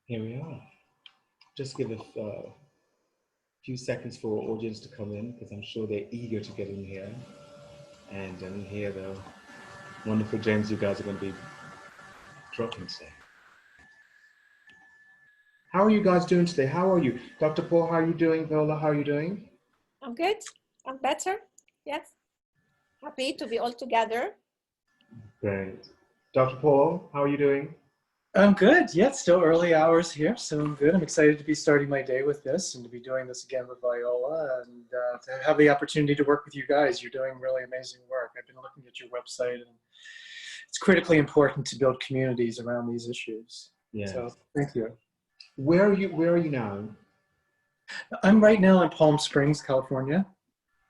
Here we are. Just give a few seconds for our audience to come in because I'm sure they're eager to get in here and hear the wonderful gems you guys are going to be dropping today. How are you guys doing today? How are you? Dr. Paul, how are you doing? Viola, how are you doing? I'm good. I'm better. Yes. Happy to be all together. Great. Dr. Paul, how are you doing? I'm good. Yeah, it's still early hours here, so I'm good. I'm excited to be starting my day with this and to be doing this again with Viola and to have the opportunity to work with you guys. You're doing really amazing work. I've been looking at your website, and it's critically important to build communities around these issues. Yes. So thank you. Where are you now? I'm right now in Palm Springs, California.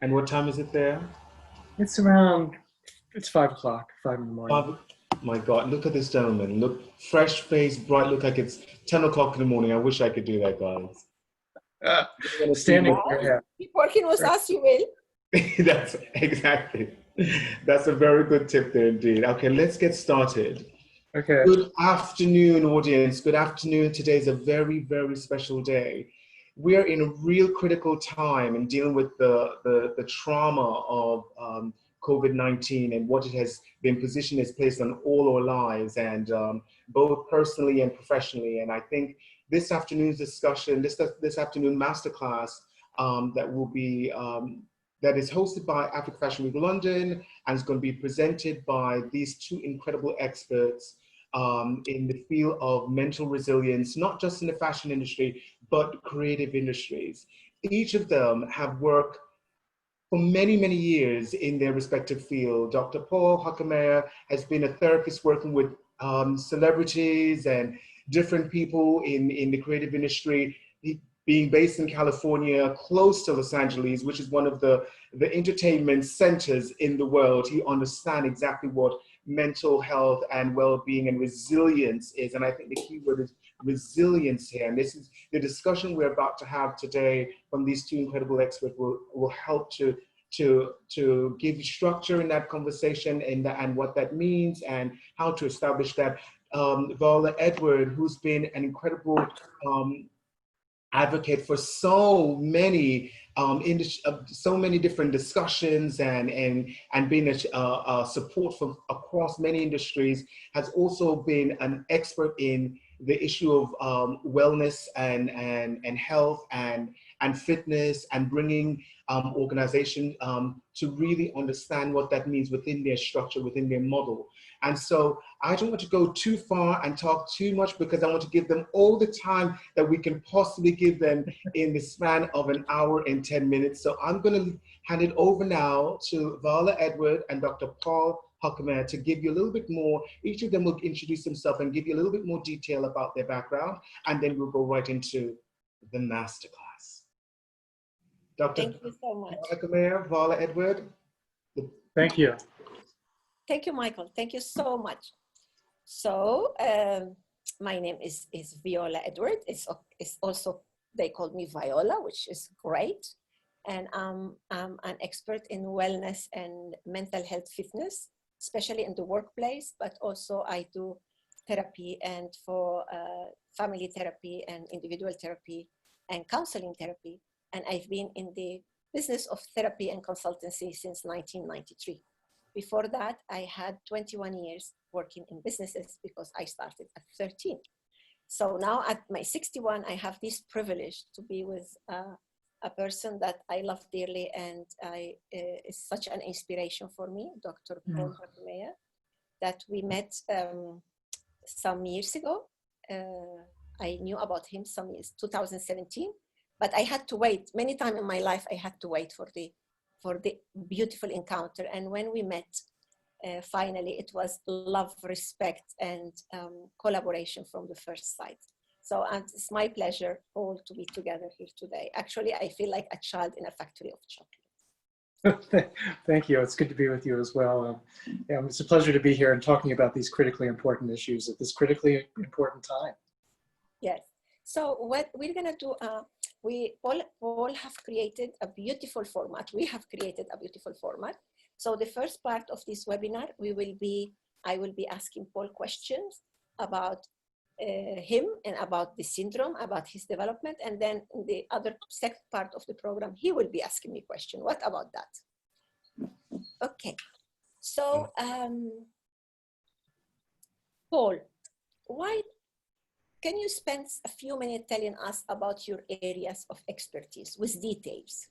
And what time is it there? It's 5 o'clock, 5 in the morning. My God, look at this gentleman. Look, fresh face, bright, look like it's 10 o'clock in the morning. I wish I could do that, guys. Standing here. Keep working with us, you will. That's exactly. That's a very good tip there indeed. Okay, let's get started. Okay. Good afternoon, audience. Good afternoon. Today is a very, very special day. We're in a real critical time in dealing with the trauma of COVID-19 and what it has been positioned as placed on all our lives, and both personally and professionally. And I think this afternoon's discussion, this afternoon masterclass that will be that is hosted by Africa Fashion Week London and is going to be presented by these two incredible experts in the field of mental resilience, not just in the fashion industry, but creative industries. Each of them have worked for many, many years in their respective field. Dr. Paul Hokemeyer has been a therapist working with celebrities and different people in the creative industry. Being based in California, close to Los Angeles, which is one of the entertainment centers in the world, he understands exactly what mental health and well-being and resilience is. And I think the key word is resilience here. And this is the discussion we're about to have today from these two incredible experts will help to give you structure in that conversation and what that means and how to establish that. Viola Edward, who's been an incredible advocate for so many different discussions and being a support from across many industries, has also been an expert in the issue of wellness and health and fitness, and bringing organizations to really understand what that means within their structure, within their model. And so I don't want to go too far and talk too much because I want to give them all the time that we can possibly give them in the span of an hour and 10 minutes. So I'm going to hand it over now to Viola Edward and Dr. Paul Hokemeyer to give you a little bit more. Each of them will introduce themselves and give you a little bit more detail about their background, and then we'll go right into the masterclass. Dr. Thank you so much. Hokemeyer, Viola Edward. Thank you. Thank you, Michael. Thank you so much. So my name is Viola Edward. It's also, they call me Viola, which is great. And I'm an expert in wellness and mental health fitness, especially in the workplace, but also I do therapy and for family therapy and individual therapy and counseling therapy. And I've been in the business of therapy and consultancy since 1993. Before that, I had 21 years working in businesses because I started at 13. So now at my 61, I have this privilege to be with a person that I love dearly and is such an inspiration for me, Dr. Paul Hokemeyer, that we met some years ago. I knew about him some years, 2017, but I had to wait. Many times in my life, I had to wait for the beautiful encounter. And when we met, finally, it was love, respect, and collaboration from the first sight. So it's my pleasure all to be together here today. Actually, I feel like a child in a factory of chocolate. Thank you. It's good to be with you as well. It's a pleasure to be here and talking about these critically important issues at this critically important time. Yes. So what we're going to do, we all have created a beautiful format. We have created a beautiful format. So the first part of this webinar, I will be asking Paul questions about him and about the syndrome, about his development. And then in the other second part of the program, he will be asking me question. What about that? Okay. So, Paul, why can you spend a few minutes telling us about your areas of expertise with details?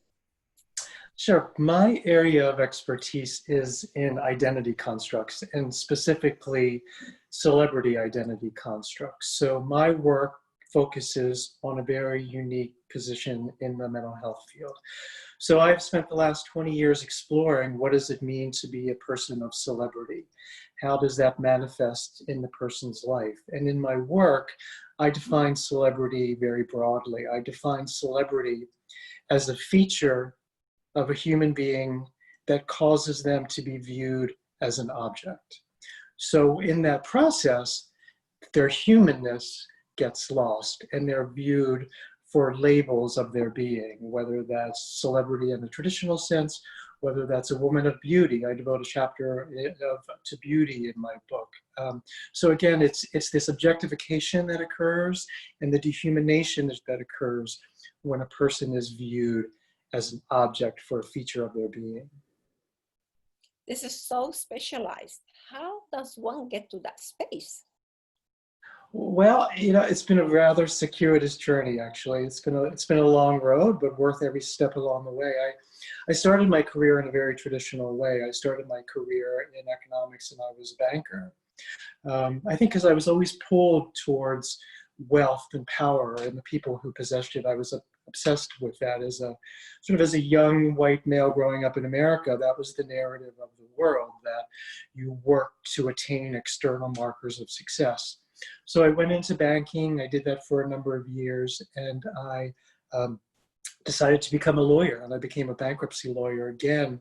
Sure. My area of expertise is in identity constructs, and specifically celebrity identity constructs. So my work focuses on a very unique position in the mental health field. So I've spent the last 20 years exploring what does it mean to be a person of celebrity? How does that manifest in the person's life? And in my work, I define celebrity very broadly. I define celebrity as a feature of a human being that causes them to be viewed as an object. So in that process, their humanness gets lost and they're viewed for labels of their being, whether that's celebrity in the traditional sense, whether that's a woman of beauty. I devote a chapter to beauty in my book. So again, it's this objectification that occurs and the dehumanization that occurs when a person is viewed as an object for a feature of their being. This is so specialized. How does one get to that space? Well, you know, it's been a rather circuitous journey, actually. It's been a long road, but worth every step along the way. I started my career in a very traditional way. I started my career in economics and I was a banker. I think because I was always pulled towards wealth and power and the people who possessed it. I was obsessed with that as a sort of as a young white male growing up in America. That was the narrative of the world, that you work to attain external markers of success. So I went into banking. I did that for a number of years, and I decided to become a lawyer, and I became a bankruptcy lawyer, again,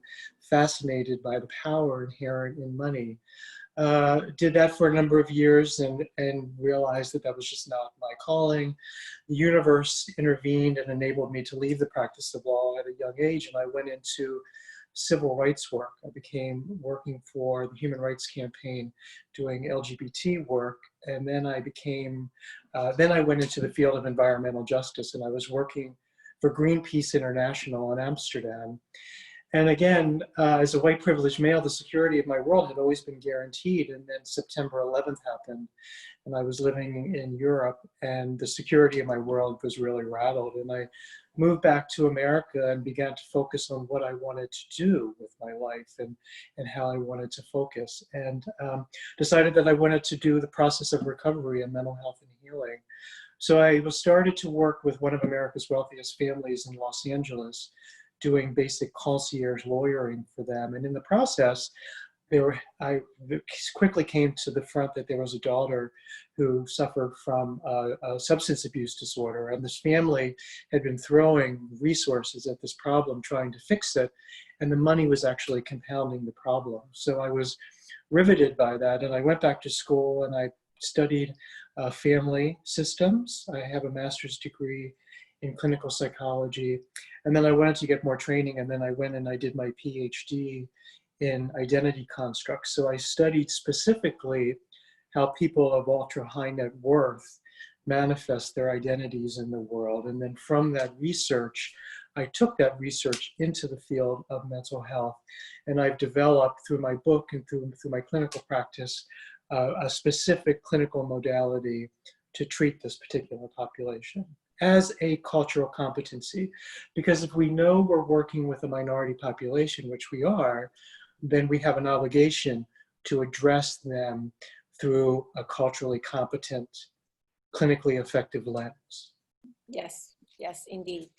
fascinated by the power inherent in money. Did that for a number of years and realized that that was just not my calling. The universe intervened and enabled me to leave the practice of law at a young age, and I went into civil rights work. I became working for the Human Rights Campaign, doing LGBT work, and then I became, then I went into the field of environmental justice, and I was working for Greenpeace International in Amsterdam. And again, as a white privileged male, the security of my world had always been guaranteed. And then September 11th happened, and I was living in Europe, and the security of my world was really rattled. And I moved back to America and began to focus on what I wanted to do with my life and how I wanted to focus. And decided that I wanted to do the process of recovery and mental health and healing. So I started to work with one of America's wealthiest families in Los Angeles, doing basic concierge lawyering for them. And in the process, I quickly came to the front that there was a daughter who suffered from a substance abuse disorder. And this family had been throwing resources at this problem, trying to fix it. And the money was actually compounding the problem. So I was riveted by that. And I went back to school and I studied family systems. I have a master's degree in clinical psychology. And then I wanted to get more training, and then I went and I did my PhD in identity constructs. So I studied specifically how people of ultra high net worth manifest their identities in the world. And then from that research, I took that research into the field of mental health. And I've developed through my book and through my clinical practice, a specific clinical modality to treat this particular population as a cultural competency. Because if we know we're working with a minority population, which we are, then we have an obligation to address them through a culturally competent, clinically effective lens. Yes, yes, indeed.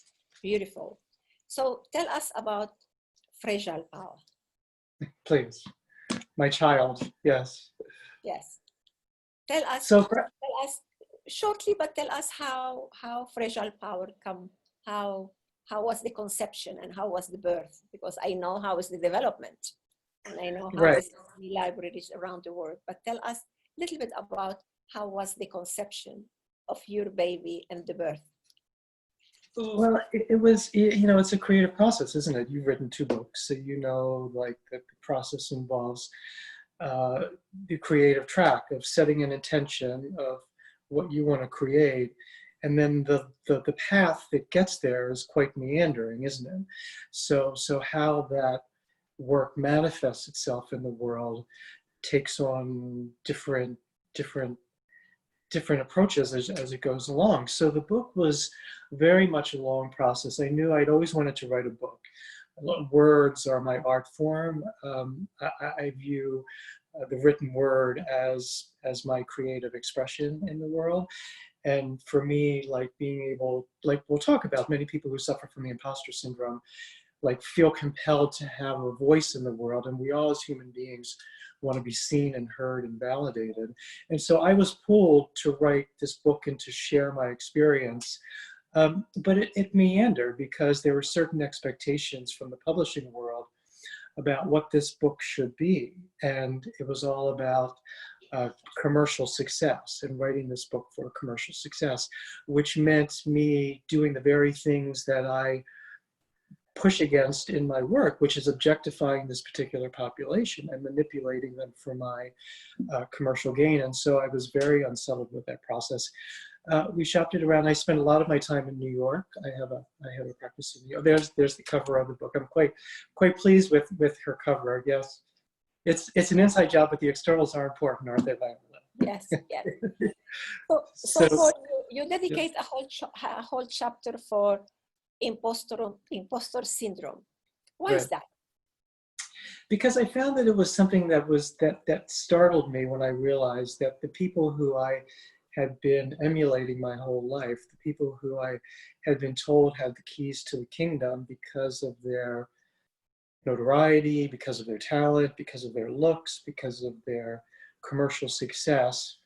Beautiful. So tell us about fragile power. Please. My child, yes. Yes. Tell us shortly, but tell us how fragile power come, how was the conception and how was the birth? Because I know how is the development and I know how is the libraries around the world, but tell us a little bit about how was the conception of your baby and the birth. Well, it was, you know, it's a creative process, isn't it? You've written 2 books, so you know, like, that the process involves the creative track of setting an intention, of what you want to create. And then the path that gets there is quite meandering, isn't it? So how that work manifests itself in the world takes on different approaches as it goes along. So the book was very much a long process. I knew I'd always wanted to write a book. Words are my art form. I view the written word as my creative expression in the world. And for me, like being able, like we'll talk about, many people who suffer from the imposter syndrome, like feel compelled to have a voice in the world. And we all as human beings want to be seen and heard and validated. And so I was pulled to write this book and to share my experience. But it meandered because there were certain expectations from the publishing world about what this book should be. And it was all about commercial success and writing this book for commercial success, which meant me doing the very things that I push against in my work, which is objectifying this particular population and manipulating them for my commercial gain. And so I was very unsettled with that process. We shopped it around. I spent a lot of my time in New York. I have a practice in New York. There's the cover of the book. I'm quite pleased with her cover. Yes, it's an inside job, but the externals are important, aren't they, Viola? Yes, yes. So for you dedicate a whole chapter for impostor syndrome. Why is that? Because I found that it was something that startled me when I realized that the people who I had been emulating my whole life, the people who I had been told had the keys to the kingdom because of their notoriety, because of their talent, because of their looks, because of their commercial success,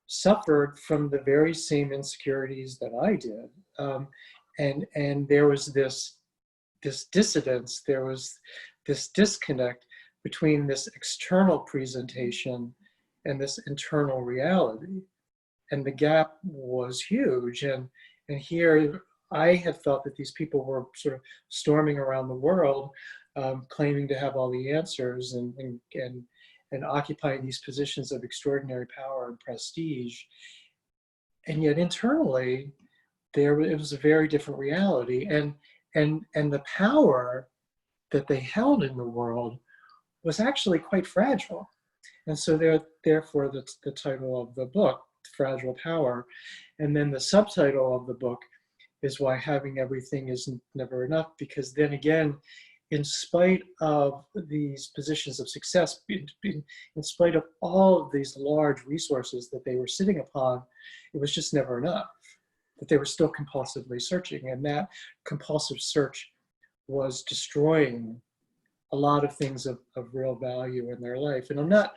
suffered from the very same insecurities that I did. And there was this dissonance, there was this disconnect between this external presentation and this internal reality. And the gap was huge. And here I had felt that these people were sort of storming around the world, claiming to have all the answers and occupying these positions of extraordinary power and prestige. And yet internally, it was a very different reality. And the power that they held in the world was actually quite fragile. And so therefore the title of the book, Fragile Power. And then the subtitle of the book is Why Having Everything is Never Enough, because then again, in spite of these positions of success, in spite of all of these large resources that they were sitting upon, it was just never enough, that they were still compulsively searching. And that compulsive search was destroying a lot of things of real value in their life. And I'm not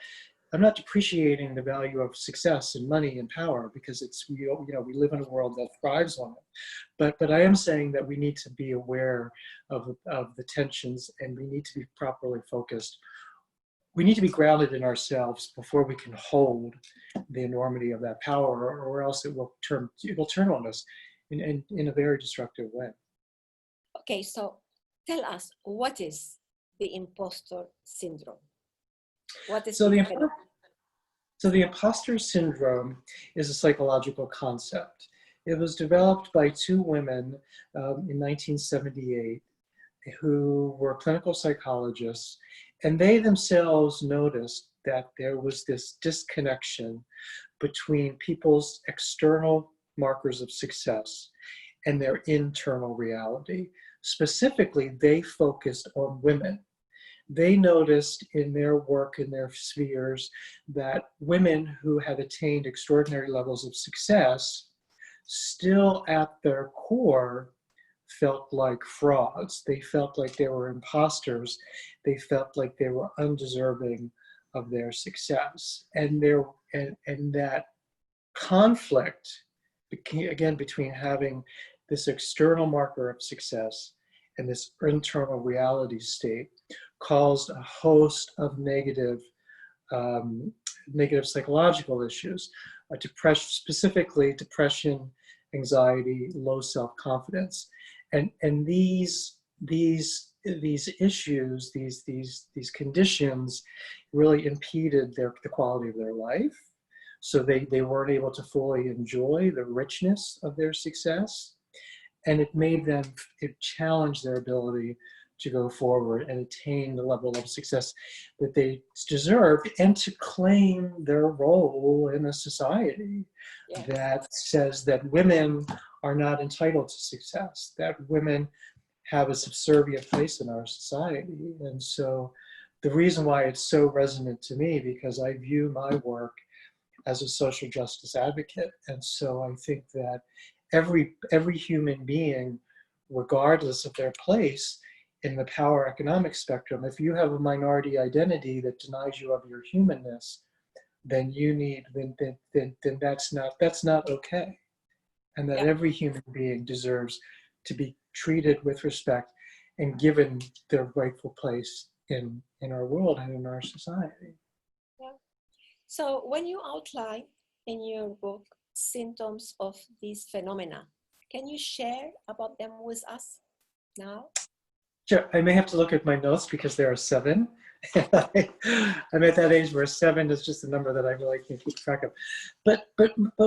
depreciating the value of success and money and power, because we live in a world that thrives on it. But I am saying that we need to be aware of the tensions, and we need to be properly focused. We need to be grounded in ourselves before we can hold the enormity of that power, or else it will turn on us in a very destructive way. Okay, so tell us, what is the impostor syndrome? What is So the imposter syndrome is a psychological concept. It was developed by two women in 1978 who were clinical psychologists, and they themselves noticed that there was this disconnection between people's external markers of success and their internal reality. Specifically, they focused on women. They noticed in their work, in their spheres, that women who had attained extraordinary levels of success still at their core felt like frauds. They felt like they were imposters. They felt like they were undeserving of their success. And that conflict, again, between having this external marker of success and this internal reality state, caused a host of negative psychological issues, specifically depression, anxiety, low self-confidence, and these issues, these conditions, really impeded the quality of their life. So they weren't able to fully enjoy the richness of their success. And it challenged their ability to go forward and attain the level of success that they deserve, and to claim their role in a society that says that women are not entitled to success, that women have a subservient place in our society. And so the reason why it's so resonant to me, because I view my work as a social justice advocate. And so I think that every human being, regardless of their place in the power economic spectrum, if you have a minority identity that denies you of your humanness, then that's not okay. And that every human being deserves to be treated with respect and given their rightful place in our world and in our society. Yeah. So when you outline in your book symptoms of these phenomena, can you share about them with us now? Sure. I may have to look at my notes because there are 7. I'm at that age where 7 is just a number that I really can't keep track of. But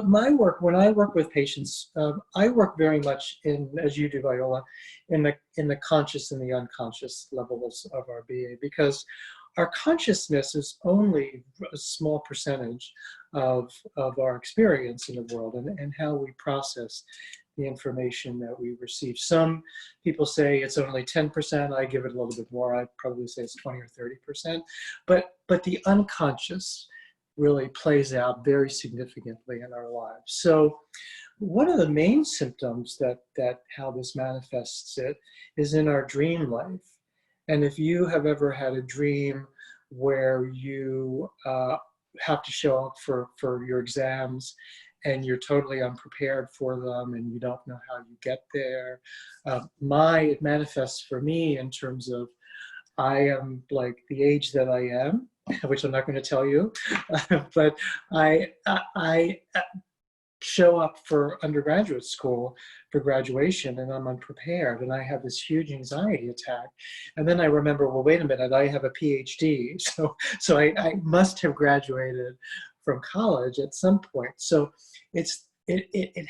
my work, when I work with patients, I work very much in, as you do, Viola, in the conscious and the unconscious levels of our being, because our consciousness is only a small percentage of our experience in the world and how we process the information that we receive. Some people say it's only 10%. I give it a little bit more. I'd probably say it's 20 or 30%. But the unconscious really plays out very significantly in our lives. So one of the main symptoms that how this manifests it is in our dream life. And if you have ever had a dream where you have to show up for your exams and you're totally unprepared for them and you don't know how you get there, it manifests for me in terms of I am like the age that I am, which I'm not going to tell you, but I show up for undergraduate school for graduation and I'm unprepared and I have this huge anxiety attack. And then I remember, well, wait a minute, I have a PhD. So I must have graduated from college at some point. So it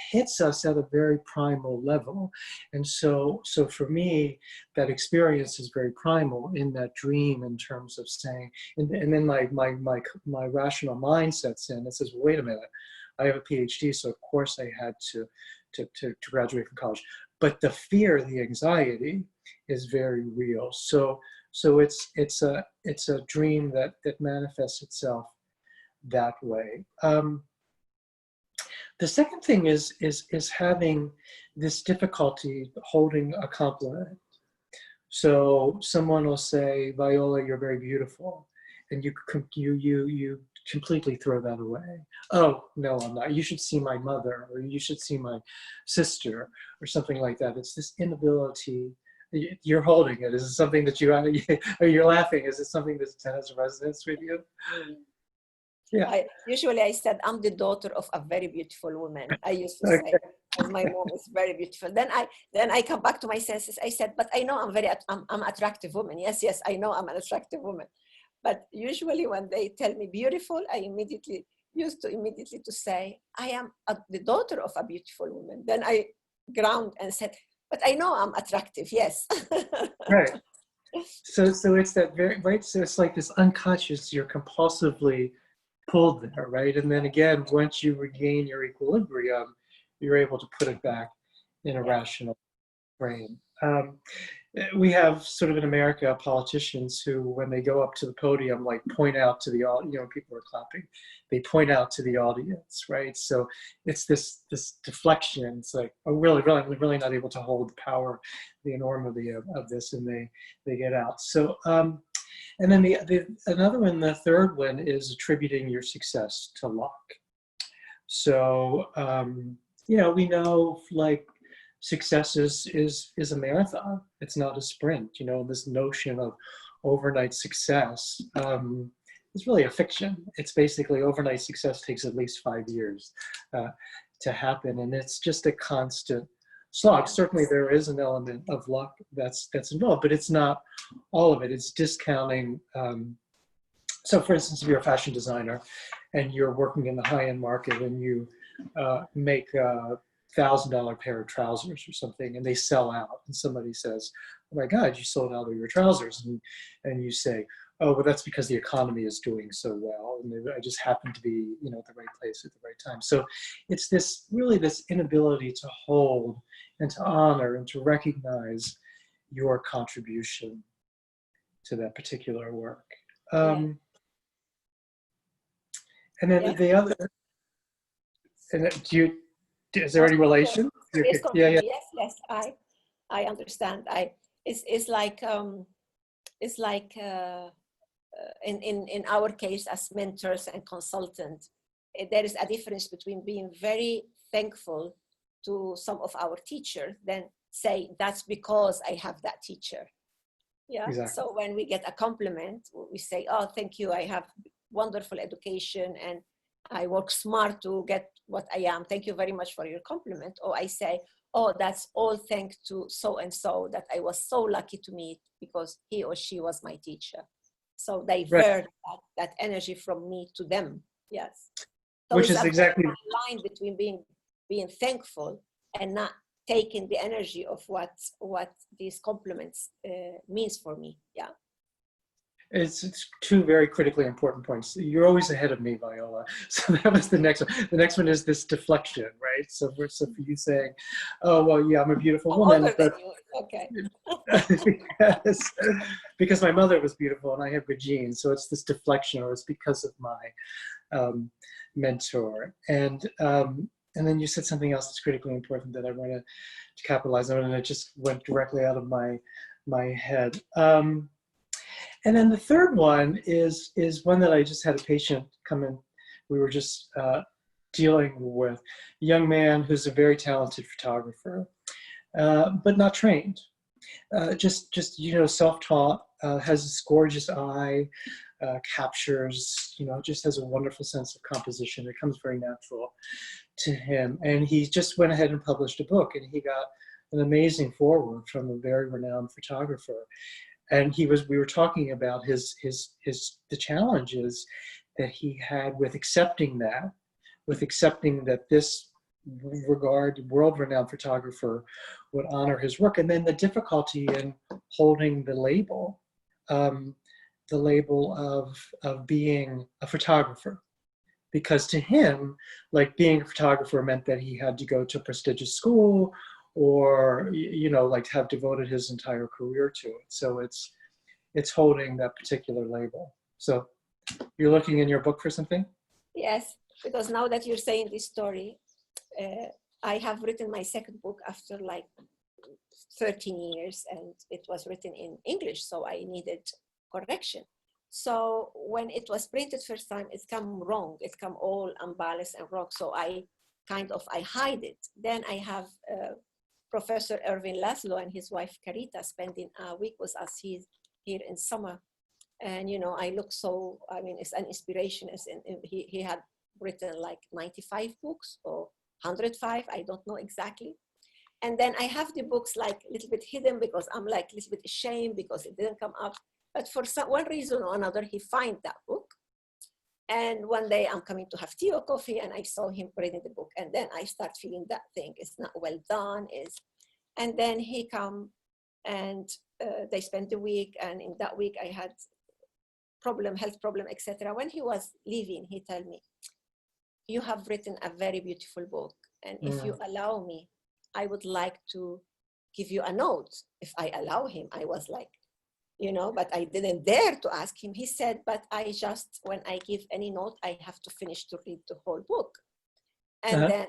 hits us at a very primal level. And so for me, that experience is very primal in that dream in terms of saying, and then my rational mind sets in and says, well, wait a minute, I have a PhD, so of course I had to graduate from college. But the fear, the anxiety is very real. So it's a dream that manifests itself that way. The second thing is having this difficulty holding a compliment. So someone will say, Viola, you're very beautiful. And you completely throw that away. Oh, no, I'm not. You should see my mother, or you should see my sister, or something like that. It's this inability. You're holding it. Is it something that you're laughing? Is it something that has a resonance with you? Yeah. Usually I said, I'm the daughter of a very beautiful woman. I used to say, as my mom is very beautiful. Then I come back to my senses. I said, but I know I'm attractive woman. Yes, I know I'm an attractive woman. But usually when they tell me beautiful, I used to immediately say, I am the daughter of a beautiful woman. Then I ground and said, but I know I'm attractive, yes. Right. So it's that very, right, so it's like this unconscious, you're compulsively pulled there, right? And then again, once you regain your equilibrium, you're able to put it back in a rational frame. We have sort of in America politicians who, when they go up to the podium, like point out to the audience, people are clapping, they point out to the audience, right? So it's this deflection. It's like, oh, really not able to hold the power, the enormity of this, and they get out. So, and then another one, the third one, is attributing your success to luck. So, we know, like, success is a marathon. It's not a sprint. This notion of overnight success is really a fiction. It's basically overnight success takes at least 5 years to happen, and it's just a constant slog. Certainly there is an element of luck that's involved, but it's not all of it. It's discounting So for instance, if you're a fashion designer and you're working in the high-end market and you make a $1,000 pair of trousers or something and they sell out and somebody says, oh my God, you sold out of your trousers. And you say, oh, well, that's because the economy is doing so well. And I just happened to be, you know, at the right place at the right time. So it's this really this inability to hold and to honor and to recognize your contribution to that particular work. And then the other, and is there any relation? Yes, Yeah, yeah. yes, I understand. It's like in our case as mentors and consultants, there is a difference between being very thankful to some of our teachers, then say that's because I have that teacher. Yeah. Exactly. So when we get a compliment, we say, oh, thank you. I have wonderful education and I work smart to get what I am. Thank you very much for your compliment. Or I say, oh, that's all thanks to so-and-so that I was so lucky to meet because he or she was my teacher. So they divert that energy from me to them. Yes. So which is exactly the line between being thankful and not taking the energy of what these compliments means for me. Yeah. It's two very critically important points. You're always ahead of me, Viola. So that was the next one. The next one is this deflection, right? So for you saying, oh, well, yeah, I'm a beautiful woman. But okay. because my mother was beautiful and I have good genes. So it's this deflection, or it's because of my mentor. And then you said something else that's critically important that I want to capitalize on, and it just went directly out of my head. And then the third one is one that I just had a patient come in. We were just dealing with a young man who's a very talented photographer, but not trained. Just you know, self-taught, has this gorgeous eye, captures, you know, just has a wonderful sense of composition. It comes very natural to him. And he just went ahead and published a book, and he got an amazing foreword from a very renowned photographer. And we were talking about the challenges that he had with accepting that this world-renowned photographer would honor his work, and then the difficulty in holding the label of being a photographer. Because to him, like, being a photographer meant that he had to go to a prestigious school, or, you know, like, have devoted his entire career to it. So it's holding that particular label. So you're looking in your book for something? Yes, because now that you're saying this story, I have written my second book after like 13 years, and it was written in English, so I needed correction. So when it was printed first time, it's come wrong. It's come all unbalanced and wrong. So I hide it. Then I have Professor Erwin Laszlo and his wife Carita spending a week with us here in summer. And, you know, I look so, I mean, it's an inspiration. He had written like 95 books or 105, I don't know exactly. And then I have the books like a little bit hidden because I'm like a little bit ashamed because it didn't come up. But for one reason or another, he found that book. And one day I'm coming to have tea or coffee, and I saw him reading the book. And then I start feeling that thing is not well done. And then he come and they spent the week. And in that week I had health problem, etc. When he was leaving, he told me, you have written a very beautiful book. And if you allow me, I would like to give you a note. If I allow him, I was like, you know, but I didn't dare to ask him. He said, but when I give any note, I have to finish to read the whole book. And then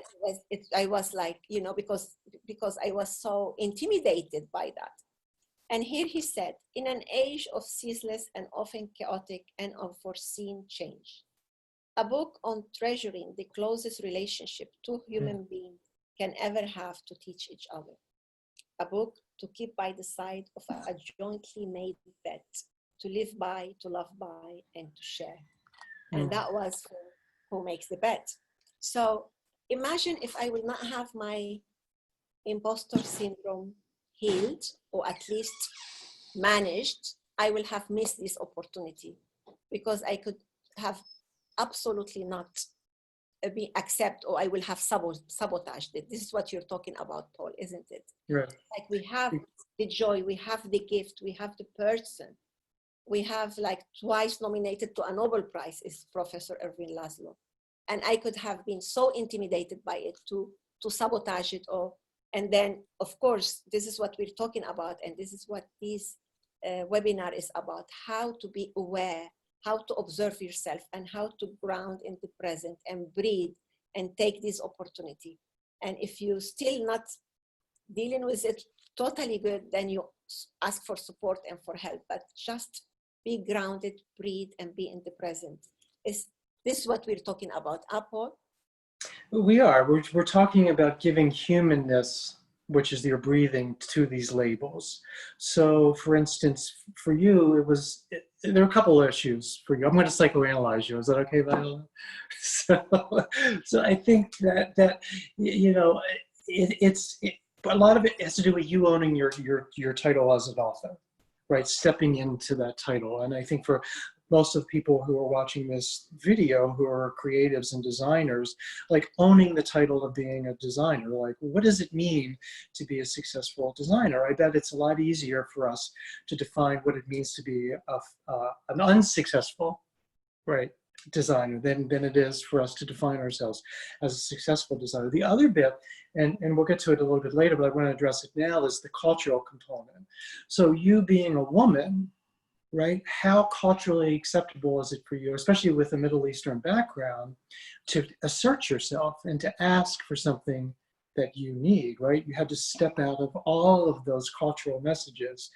I was like, you know, because I was so intimidated by that. And here he said, in an age of ceaseless and often chaotic and unforeseen change, a book on treasuring the closest relationship two human beings can ever have to teach each other. A book to keep by the side of a jointly made bet, to live by, to love by, and to share. And that was for Who Makes the Bet. So imagine if I will not have my imposter syndrome healed, or at least managed, I will have missed this opportunity because I could have absolutely not be accept, or I will have sabotaged it. This is what you're talking about, Paul, isn't it? Right. Like we have the joy, we have the gift, we have the person. We have like twice nominated to a Nobel Prize is Professor Erwin Laszlo. And I could have been so intimidated by it to sabotage it all. And then, of course, this is what we're talking about. And this is what this webinar is about, how to be aware, how to observe yourself, and how to ground in the present and breathe and take this opportunity. And if you're still not dealing with it totally good, then you ask for support and for help, but just be grounded, breathe, and be in the present. Is this what we're talking about, Paul? We are. We're talking about giving humanness, which is your breathing, to these labels. So, for instance, for you, there are a couple of issues for you. I'm going to psychoanalyze you. Is that okay, Viola? So I think that you know, a lot of it has to do with you owning your title as an author, right? Stepping into that title. And I think for most of the people who are watching this video who are creatives and designers, like owning the title of being a designer, like what does it mean to be a successful designer? I bet it's a lot easier for us to define what it means to be an unsuccessful, right, designer than it is for us to define ourselves as a successful designer. The other bit, and we'll get to it a little bit later, but I want to address it now, is the cultural component. So you being a woman, right? How culturally acceptable is it for you, especially with a Middle Eastern background, to assert yourself and to ask for something that you need, right? You had to step out of all of those cultural messages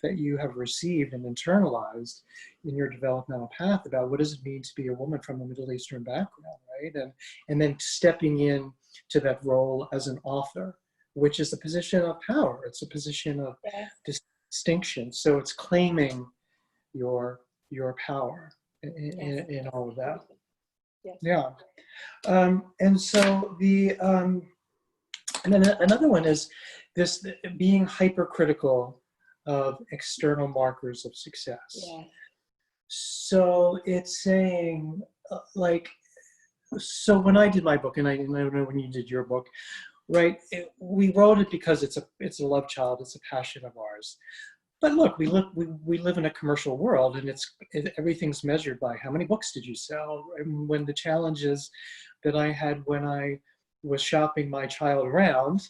that you have received and internalized in your developmental path about what does it mean to be a woman from a Middle Eastern background, right? And then stepping in to that role as an author, which is a position of power. It's a position of distinction. So it's claiming your power in all of that. Yes. Yeah. And so and then another one is this being hypercritical of external markers of success. Yeah. So it's saying so when I did my book, and I don't know when you did your book, right? We wrote it because it's a love child, it's a passion of ours. But look, we live in a commercial world, and everything's measured by how many books did you sell. And when the challenges that I had when I was shopping my child around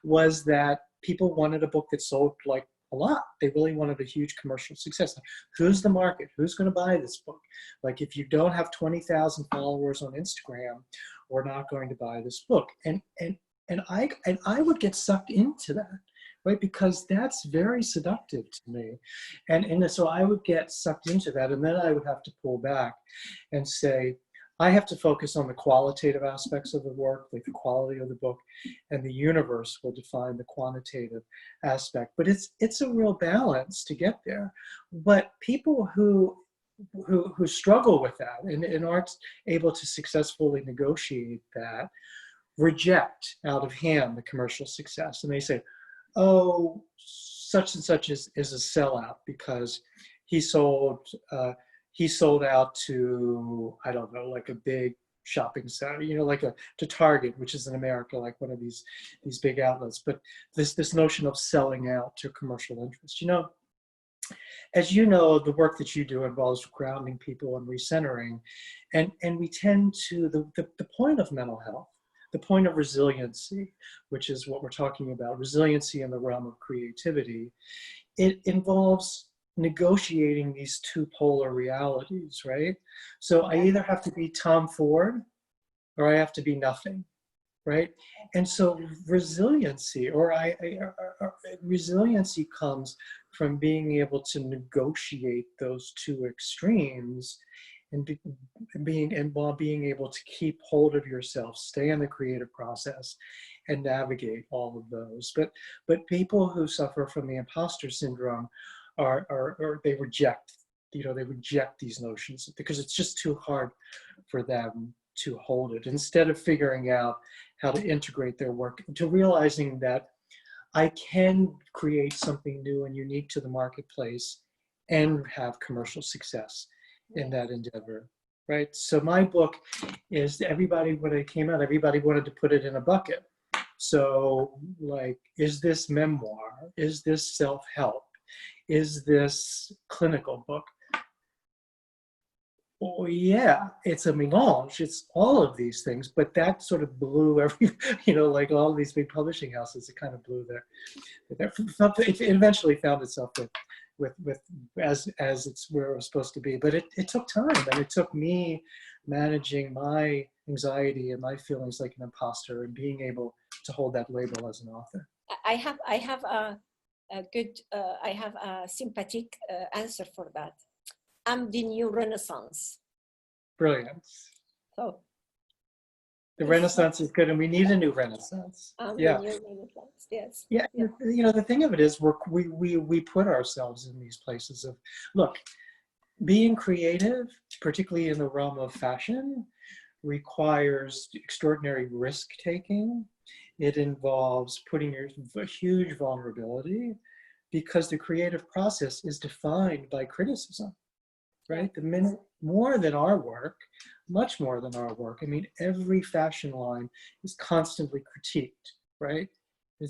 was that people wanted a book that sold like a lot. They really wanted a huge commercial success. Who's the market? Who's going to buy this book? Like, if you don't have 20,000 followers on Instagram, we're not going to buy this book. And I would get sucked into that, right? Because that's very seductive to me. And so I would get sucked into that, and then I would have to pull back and say, I have to focus on the qualitative aspects of the work, like the quality of the book, and the universe will define the quantitative aspect. But it's a real balance to get there. But people who struggle with that and aren't able to successfully negotiate that reject out of hand the commercial success. And they say, oh, such and such is a sellout because he sold out to, I don't know, like a big shopping center, you know, like to Target, which is in America, like one of these big outlets. But this notion of selling out to commercial interest, you know, as you know, the work that you do involves grounding people and recentering, and we tend to, the point of mental health, the point of resiliency, which is what we're talking about, resiliency in the realm of creativity, it involves negotiating these two polar realities, right? So I either have to be Tom Ford or I have to be nothing, right? And so resiliency, resiliency comes from being able to negotiate those two extremes and while being able to keep hold of yourself, stay in the creative process, and navigate all of those. But people who suffer from the imposter syndrome they reject, you know, they reject these notions because it's just too hard for them to hold it. Instead of figuring out how to integrate their work, to realizing that I can create something new and unique to the marketplace and have commercial success in that endeavor, right? So my book is everybody, when it came out, everybody wanted to put it in a bucket. So like, is this memoir? Is this self-help? Is this clinical book? Oh yeah, it's a melange. It's all of these things, but that sort of blew every, like all of these big publishing houses, it kind of blew it eventually found itself with as it's where it was supposed to be. But it took time, and it took me managing my anxiety and my feelings like an imposter and being able to hold that label as an author. I have a good, I have a sympathetic answer for that. I'm the new Renaissance. Brilliant. So the Renaissance is good, and we need a new Renaissance. Yeah. The new Renaissance. Yes. Yeah. The thing of it is, we put ourselves in these places of, look, being creative, particularly in the realm of fashion, requires extraordinary risk taking. It involves putting a huge vulnerability, because the creative process is defined by criticism. Right? The minute more than our work, much more than our work. I mean, every fashion line is constantly critiqued, right?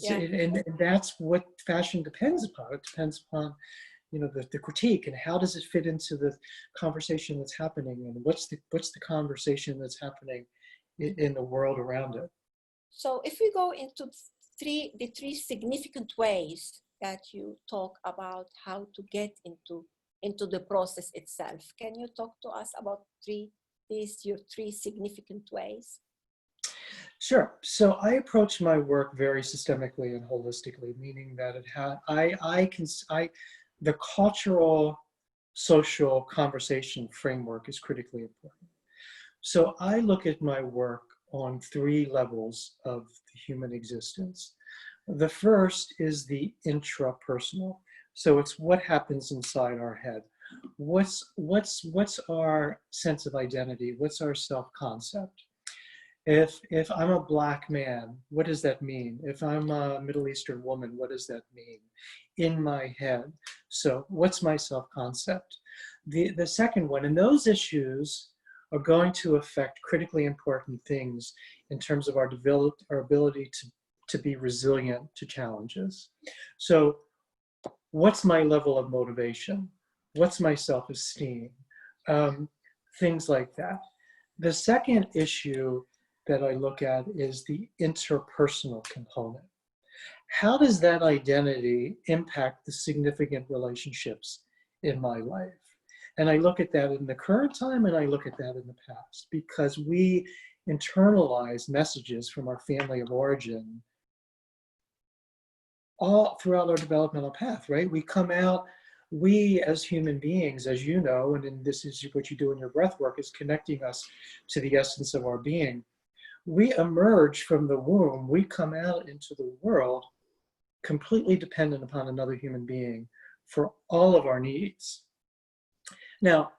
And that's what fashion depends upon. It depends upon, the critique, and how does it fit into the conversation that's happening, and what's the conversation that's happening in the world around it. So if we go into the three significant ways that you talk about how to get into the process itself. Can you talk to us about your three significant ways? Sure. So I approach my work very systemically and holistically, meaning that the cultural, social conversation framework is critically important. So I look at my work on three levels of the human existence. The first is the intrapersonal. So it's what happens inside our head. What's our sense of identity? What's our self-concept? If I'm a Black man, what does that mean? If I'm a Middle Eastern woman, what does that mean in my head? So what's my self-concept? The second one, and those issues are going to affect critically important things in terms of our ability to be resilient to challenges. So what's my level of motivation? What's my self-esteem? Things like that. The second issue that I look at is the interpersonal component. How does that identity impact the significant relationships in my life? And I look at that in the current time, and I look at that in the past, because we internalize messages from our family of origin all throughout our developmental path, right? We come out, we as human beings, as you know, and this is what you do in your breath work, is connecting us to the essence of our being. We emerge from the womb, we come out into the world completely dependent upon another human being for all of our needs. Now,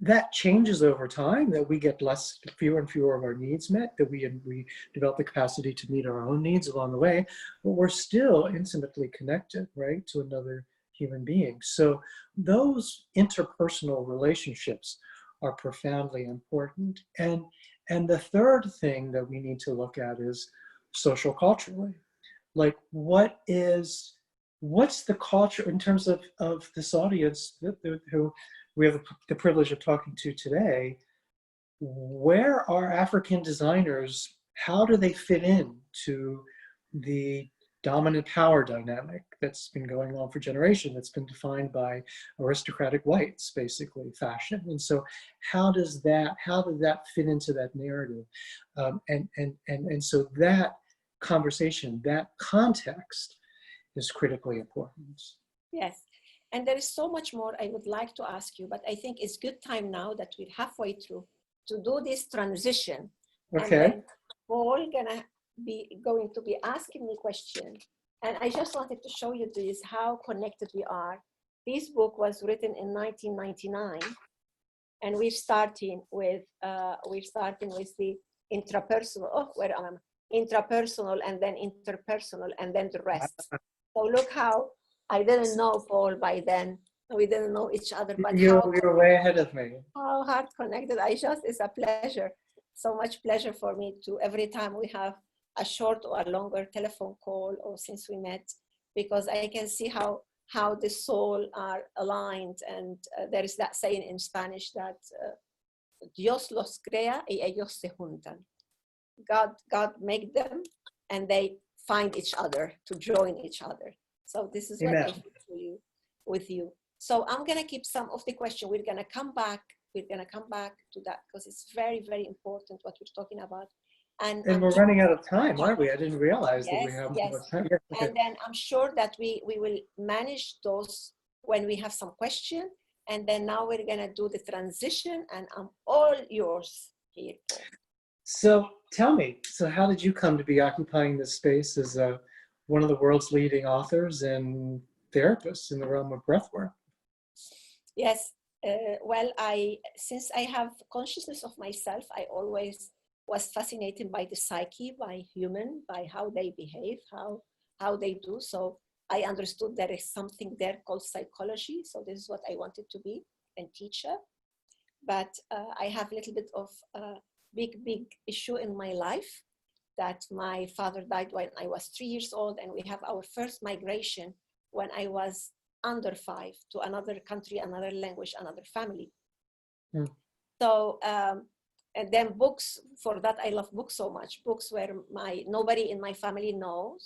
that changes over time, that we get fewer and fewer of our needs met, that we develop the capacity to meet our own needs along the way, but we're still intimately connected, right, to another human being. So those interpersonal relationships are profoundly important. And the third thing that we need to look at is social culturally. Like, what's the culture in terms of this audience who we have the privilege of talking to today? Where are African designers? How do they fit in to the dominant power dynamic that's been going on for generations, that's been defined by aristocratic whites, basically, fashion? And so how did that fit into that narrative? And so that conversation, that context is critically important. Yes. And there is so much more I would like to ask you, but I think it's good time now that we're halfway through to do this transition. Okay. And then Paul going to be asking me questions. And I just wanted to show you this, how connected we are. This book was written in 1999, and we're starting with the intrapersonal. Oh, where am I? Intrapersonal, and then interpersonal, and then the rest. So look how I didn't know Paul by then We didn't know each other, but You're way ahead of me. how hard connected. It's a pleasure. So much pleasure for me to every time we have a short or a longer telephone call or since we met, because I can see how the soul are aligned. And there is that saying in Spanish that Dios los crea y ellos se juntan. God make them and they find each other to join each other. So this is what I feel for you, with you. So I'm gonna keep some of the question. We're gonna come back to that because it's very, very important what we're talking about. And we're running out of time, aren't we? I didn't realize that we have more time. Yeah, okay. And then I'm sure that we will manage those when we have some question. And then now we're gonna do the transition, and I'm all yours here. So tell me, so how did you come to be occupying this space as one of the world's leading authors and therapists in the realm of breathwork? Yes, well, since I have consciousness of myself, I always was fascinated by the psyche, by human, by how they behave, how they do. So I understood there is something there called psychology. So this is what I wanted to be, a teacher. But I have a little bit of big issue in my life, that my father died when I was 3 years old, and we have our first migration when I was under 5 to another country, another language, another family. So and then books, for that I love books so much. Books where nobody in my family know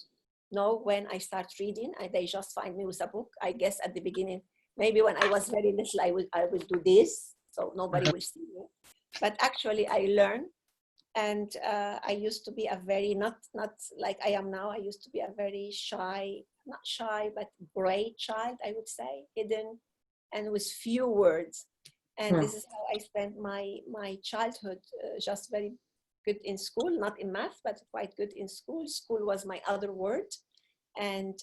when I start reading, they just find me with a book. I guess at the beginning, maybe when I was very little, I will do this, so nobody will see me. But actually I learned, and I used to be a very, not like I am now, I used to be a very shy, not shy, but gray child, I would say, hidden and with few words. And this is how I spent my childhood, just very good in school, not in math, but quite good in school. School was my other word. And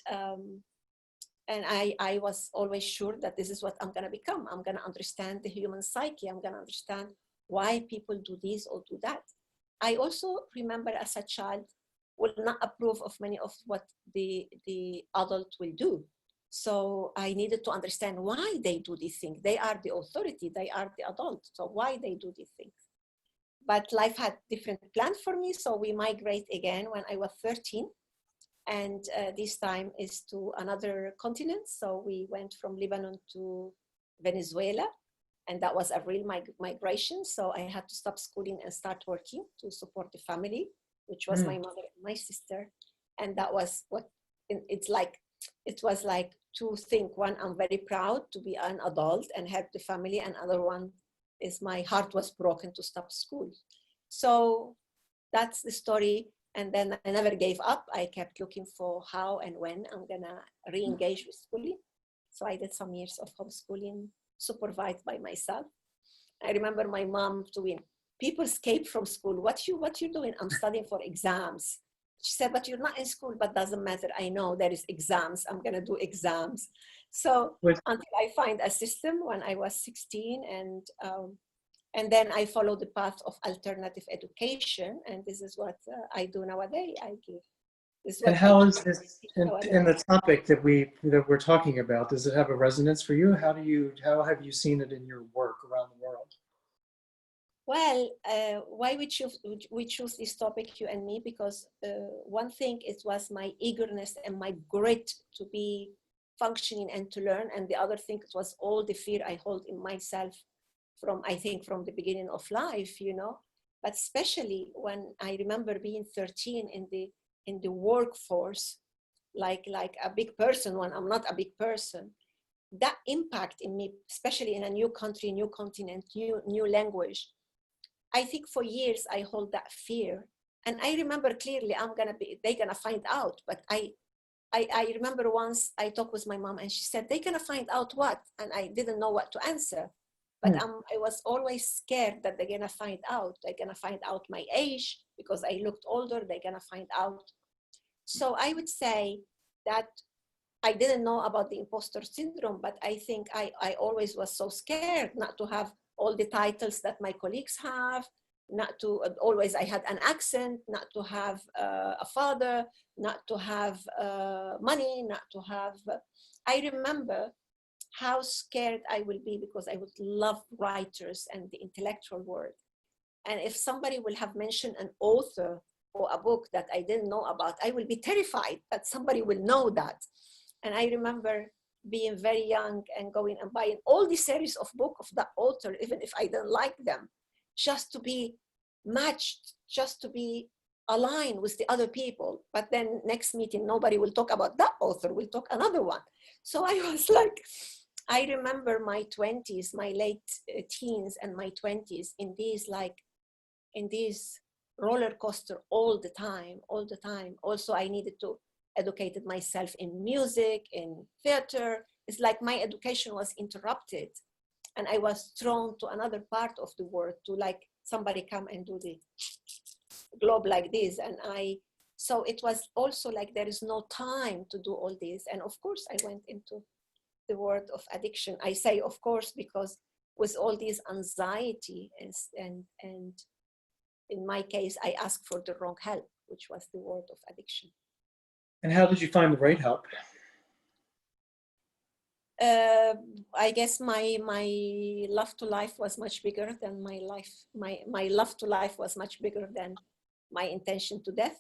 I was always sure that this is what I'm gonna become. I'm gonna understand the human psyche. I'm gonna understand why people do this or do that. I also remember as a child would not approve of many of what the adult will do. So I needed to understand why they do these things. They are the authority, they are the adult. So why they do these things? But life had different plans for me. So we migrate again when I was 13. And this time is to another continent. So we went from Lebanon to Venezuela. And that was a real migration. So I had to stop schooling and start working to support the family, which was my mother and my sister. And that was what it was like to think. One, I'm very proud to be an adult and help the family. And other one is my heart was broken to stop school. So that's the story. And then I never gave up. I kept looking for how and when I'm gonna re-engage with schooling. So I did some years of homeschooling supervised by myself. I remember my mom doing, people escape from school. What you doing? I'm studying for exams. She said, but you're not in school, but doesn't matter. I know there is exams. I'm gonna do exams. So until I find a system when I was 16, and then I follow the path of alternative education. And this is what I do nowadays. I give. And how is this in the topic that we're talking about? Does it have a resonance for you? How have you seen it in your work around the world? Well, why we choose this topic, you and me, because one thing, it was my eagerness and my grit to be functioning and to learn, and the other thing, it was all the fear I hold in myself from the beginning of life, you know. But especially when I remember being 13 in the workforce, like a big person when I'm not a big person, that impact in me, especially in a new country, new continent, new language. I think for years I hold that fear, and I remember clearly they're gonna find out. But I remember once I talked with my mom, and she said, they're gonna find out what? And I didn't know what to answer. But I was always scared that they're gonna find out. They're gonna find out my age because I looked older. They're gonna find out. So I would say that I didn't know about the imposter syndrome, but I think I always was so scared not to have all the titles that my colleagues have, not to always, I had an accent, not to have a father, not to have money, not to have, I remember how scared I will be, because I would love writers and the intellectual world. And if somebody will have mentioned an author or a book that I didn't know about, I will be terrified that somebody will know that. And I remember being very young and going and buying all the series of books of that author, even if I didn't like them, just to be matched, just to be aligned with the other people. But then next meeting, nobody will talk about that author, we'll talk another one. So I was like, I remember my 20s, my late teens and my 20s in these roller coaster all the time. Also, I needed to educate myself in music, in theater. It's like my education was interrupted and I was thrown to another part of the world, to like somebody come and do the globe like this. So it was also like there is no time to do all this. And of course, I went into the world of addiction. I say, of course, because with all this anxiety and in my case, I asked for the wrong help, which was the world of addiction. And how did you find the right help? I guess my love to life was much bigger than my life. My love to life was much bigger than my intention to death.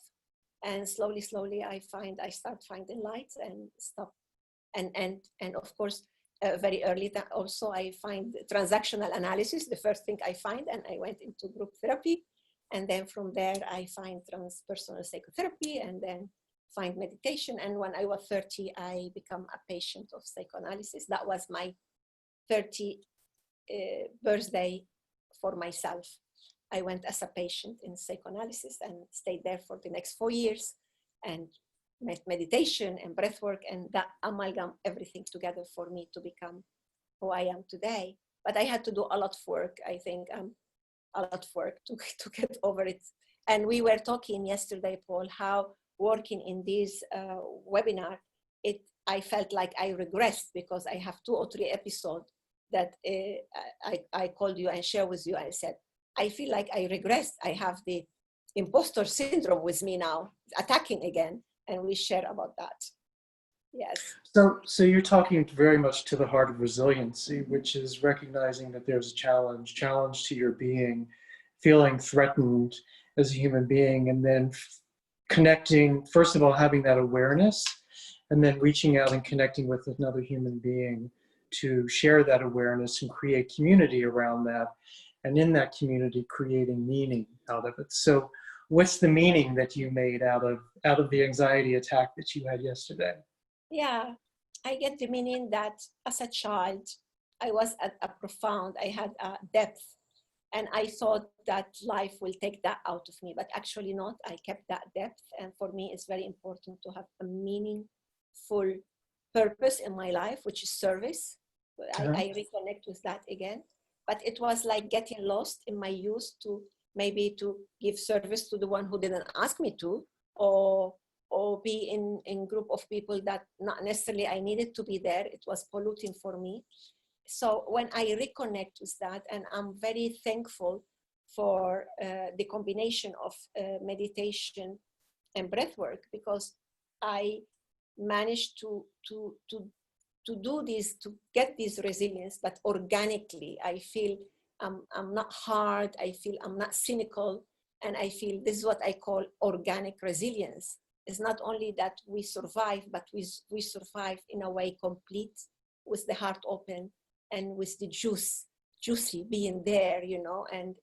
And slowly, I start finding light and stop. And of course, very early also I find transactional analysis, the first thing I find, and I went into group therapy. And then from there, I find transpersonal psychotherapy and then find meditation. And when I was 30, I become a patient of psychoanalysis. That was my 30th birthday for myself. I went as a patient in psychoanalysis and stayed there for the next 4 years, and meditation and breath work, and that amalgam everything together for me to become who I am today. But I had to do a lot of work, I think, a lot of work to get over it. And we were talking yesterday, Paul, how working in this webinar, I felt like I regressed, because I have 2 or 3 episodes that I called you and shared with you. I said, I feel like I regressed. I have the impostor syndrome with me now, attacking again. And we share about that. Yes. So you're talking very much to the heart of resiliency, which is recognizing that there's a challenge to your being, feeling threatened as a human being, and then connecting, first of all, having that awareness, and then reaching out and connecting with another human being to share that awareness and create community around that. And in that community, creating meaning out of it. So what's the meaning that you made out of the anxiety attack that you had yesterday? Yeah, I get the meaning that as a child, I was at a profound, I had a depth, and I thought that life will take that out of me, but actually not. I kept that depth. And for me, it's very important to have a meaningful purpose in my life, which is service. I reconnect with that again. But it was like getting lost in my youth to maybe to give service to the one who didn't ask me to, or be in group of people that not necessarily I needed to be there. It was polluting for me. So when I reconnect with that, and I'm very thankful for the combination of meditation and breath work, because I managed to do this, to get this resilience, but organically. I feel I'm not hard, I feel I'm not cynical, and I feel this is what I call organic resilience. It's not only that we survive, but we survive in a way complete, with the heart open and with the juicy being there,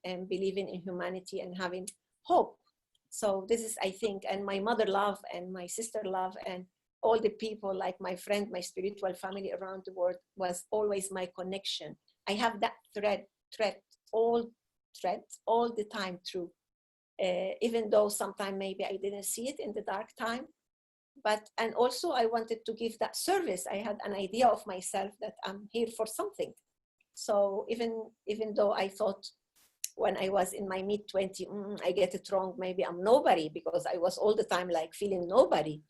and believing in humanity and having hope. So this is, I think, and my mother love and my sister love and all the people, like my friend, my spiritual family around the world, was always my connection. I have that thread all the time through, even though sometimes maybe I didn't see it in the dark time. And also I wanted to give that service. I had an idea of myself that I'm here for something. So even though I thought when I was in my mid-20s, I get it wrong, maybe I'm nobody, because I was all the time like feeling nobody.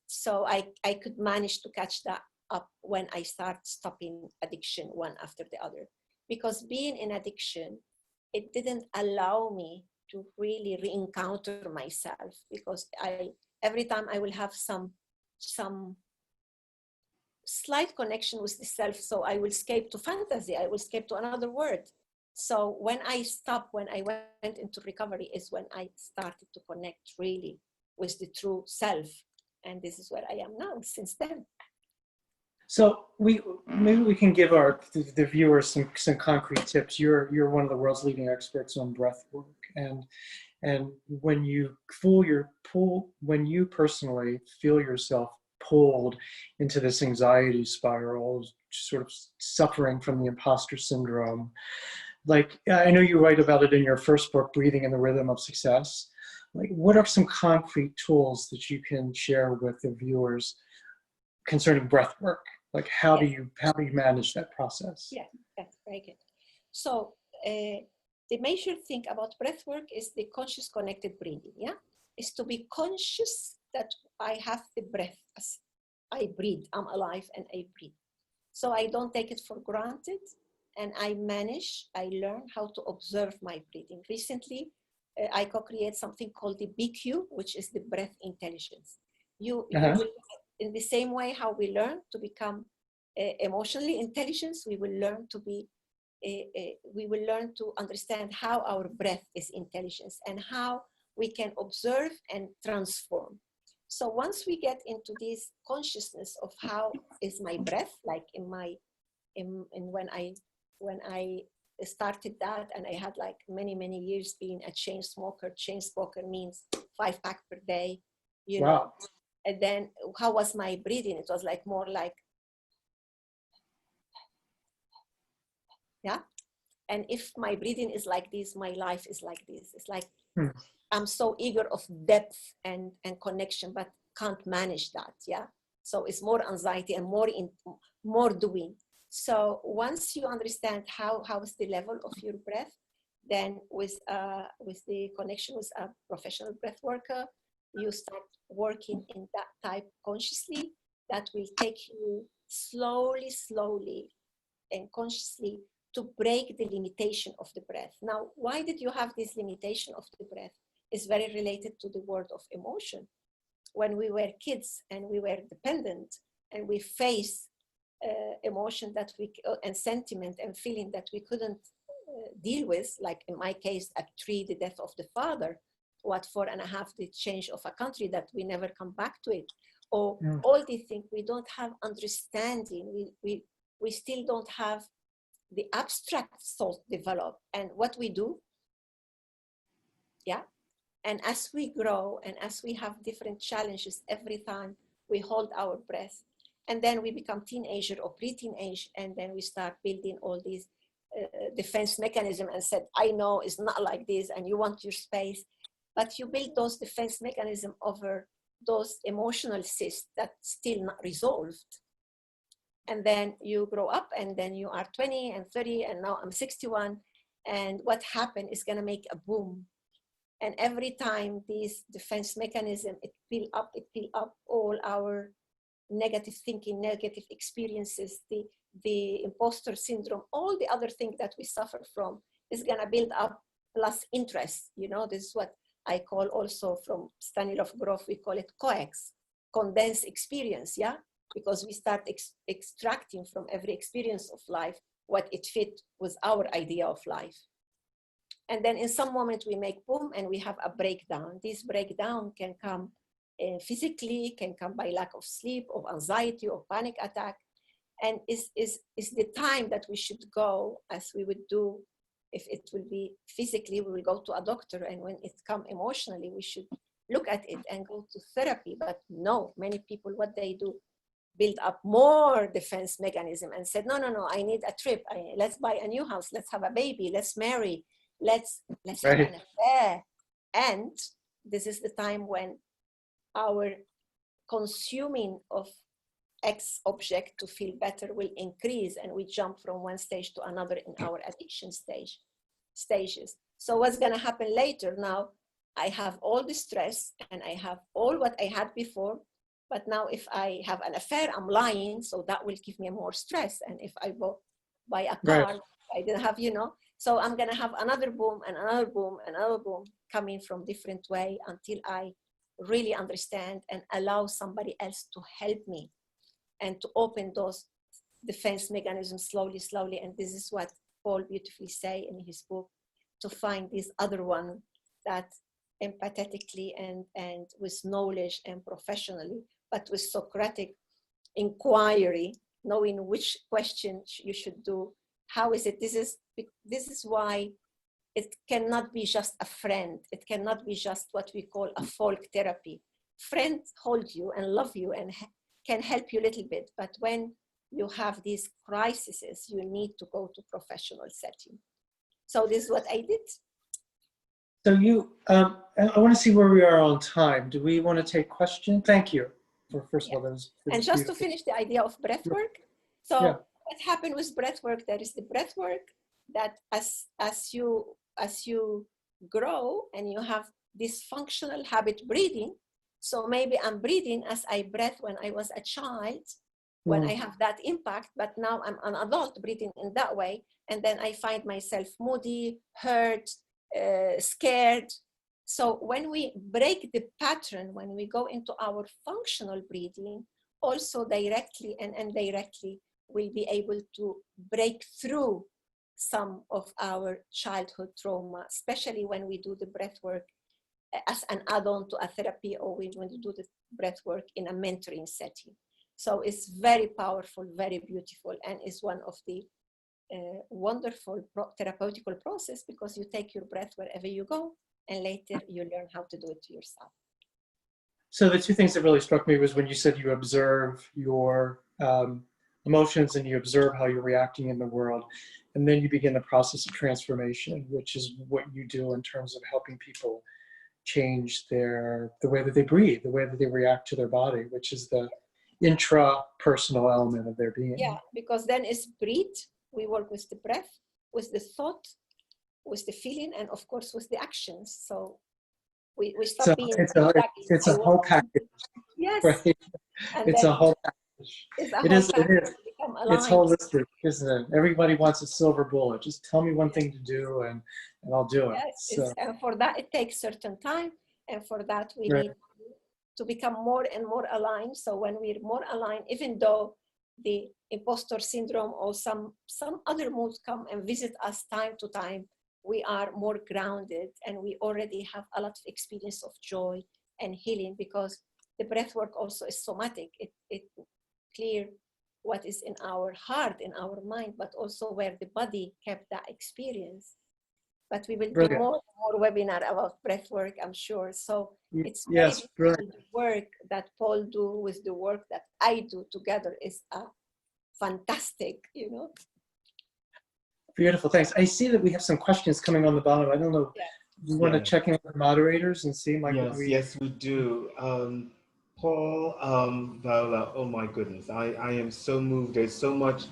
So I could manage to catch that up when I start stopping addiction one after the other. Because being in addiction, it didn't allow me to really re-encounter myself, because every time I will have some slight connection with the self. So I will escape to fantasy. I will escape to another world. So when I stopped, when I went into recovery, is when I started to connect really with the true self. And this is where I am now since then. So maybe we can give the viewers some concrete tips. You're one of the world's leading experts on breath work, and when you when you personally feel yourself pulled into this anxiety spiral, sort of suffering from the imposter syndrome, like I know you write about it in your first book, Breathing in the Rhythm of Success. Like, what are some concrete tools that you can share with the viewers concerning breath work? Like, how do you manage that process? Yeah, that's very good. So the major thing about breath work is the conscious connected breathing. Yeah, is to be conscious that I have the breath as I breathe. I'm alive and I breathe. So I don't take it for granted, and I learn how to observe my breathing. Recently, I co-create something called the BQ, which is the breath intelligence. You will, in the same way how we learn to become emotionally intelligent, we will learn to be, we will learn to understand how our breath is intelligence and how we can observe and transform. So once we get into this consciousness of how is my breath, like when I started that, and I had like many years being a chain smoker. Chain smoker means 5 packs per day, you know. And then how was my breathing? It was like more like, yeah. And if my breathing is like this, my life is like this. It's like I'm so eager of depth and connection, but can't manage that. Yeah. So it's more anxiety and more doing. So once you understand how is the level of your breath, then with the connection with a professional breath worker, you start working in that type consciously. That will take you slowly and consciously to break the limitation of the breath. Now, why did you have this limitation of the breath? It's very related to the word of emotion. When we were kids and we were dependent and we faced emotion that and sentiment and feeling that we couldn't deal with, like in my case at 3, the death of the father, what 4.5, the change of a country that we never come back to it, or all these things, we don't have understanding, we still don't have the abstract thought developed. And what we do, yeah, and as we grow and as we have different challenges, every time we hold our breath, and then we become teenager or pre-teenage, and then we start building all these defense mechanism and said, I know it's not like this, and you want your space, but you build those defense mechanism over those emotional cysts that still not resolved. And then you grow up, and then you are 20 and 30, and now I'm 61. And what happened is gonna make a boom. And every time this defense mechanism, it build up all our negative thinking, negative experiences, the imposter syndrome, all the other things that we suffer from is gonna build up, plus interest. You know, this is what I call also from Stanislav Grof, we call it COEX, condensed experience, yeah? Because we start extracting from every experience of life what it fit with our idea of life. And then in some moment we make boom and we have a breakdown. This breakdown can come physically, can come by lack of sleep, of anxiety, or panic attack. And is the time that we should go, as we would do if it will be physically, we will go to a doctor, and when it comes emotionally, we should look at it and go to therapy. But no, many people, what they do, build up more defense mechanism and said, no, I need a trip. Let's buy a new house. Let's have a baby. Let's marry. Let's have an affair. And this is the time when our consuming of X object to feel better will increase, and we jump from one stage to another in our addiction stages. So what's going to happen later? Now I have all the stress and I have all what I had before, but now if I have an affair, I'm lying, so that will give me more stress. And if I buy a car, I didn't have, you know, so I'm going to have another boom and another boom and another boom coming from different way until I really understand and allow somebody else to help me. and to open those defense mechanisms slowly, slowly. And this is what Paul beautifully say in his book, to find this other one that empathetically and with knowledge and professionally, but with Socratic inquiry, knowing which question you should do. How is it? This is why it cannot be just a friend. It cannot be just what we call a folk therapy. Friends hold you and love you and can help you a little bit. But when you have these crises, you need to go to professional setting. So this is what I did. So you, I want to see where we are on time. Do we want to take questions? Thank you. First of all, that was and just beautiful. to finish the idea of breath work. So what happened with breath work? There is the breath work that as you grow and you have this functional habit breathing. So maybe I'm breathing as I breathed when I was a child, when I have that impact, but now I'm an adult breathing in that way. And then I find myself moody, hurt, scared. So when we break the pattern, when we go into our functional breathing, also directly and indirectly, we'll be able to break through some of our childhood trauma, especially when we do the breath work as an add-on to a therapy, or when we do the breath work in a mentoring setting. So it's very powerful, very beautiful, and it's one of the wonderful therapeutical process, because you take your breath wherever you go, and later you learn how to do it to yourself. So the two things that really struck me was when you said you observe your emotions and you observe how you're reacting in the world, and then you begin the process of transformation, which is what you do in terms of helping people change the way that they breathe, the way that they react to their body, which is the intrapersonal element of their being. Yeah, because then it's breathe. We work with the breath, with the thought, with the feeling, and of course with the actions. So we stop being it's a whole package. Yes. Right? And it's a whole package. It is. It's holistic, isn't it? Everybody wants a silver bullet. Just tell me one thing to do and I'll do it. Yes, so. and for that it takes certain time, and for that we need to become more and more aligned. So when we're more aligned, even though the impostor syndrome or some other moods come and visit us time to time, we are more grounded, and we already have a lot of experience of joy and healing, because the breath work also is somatic. It clear what is in our heart, in our mind, but also where the body kept that experience. But we will do more webinar about breath work, I'm sure. So it's the work that Paul do with the work that I do together is fantastic, you know. Beautiful, thanks. I see that we have some questions coming on the bottom. I don't know. You want to check in with the moderators and see? Yes, we do. Paul, Viola, oh my goodness, I am so moved. There's so much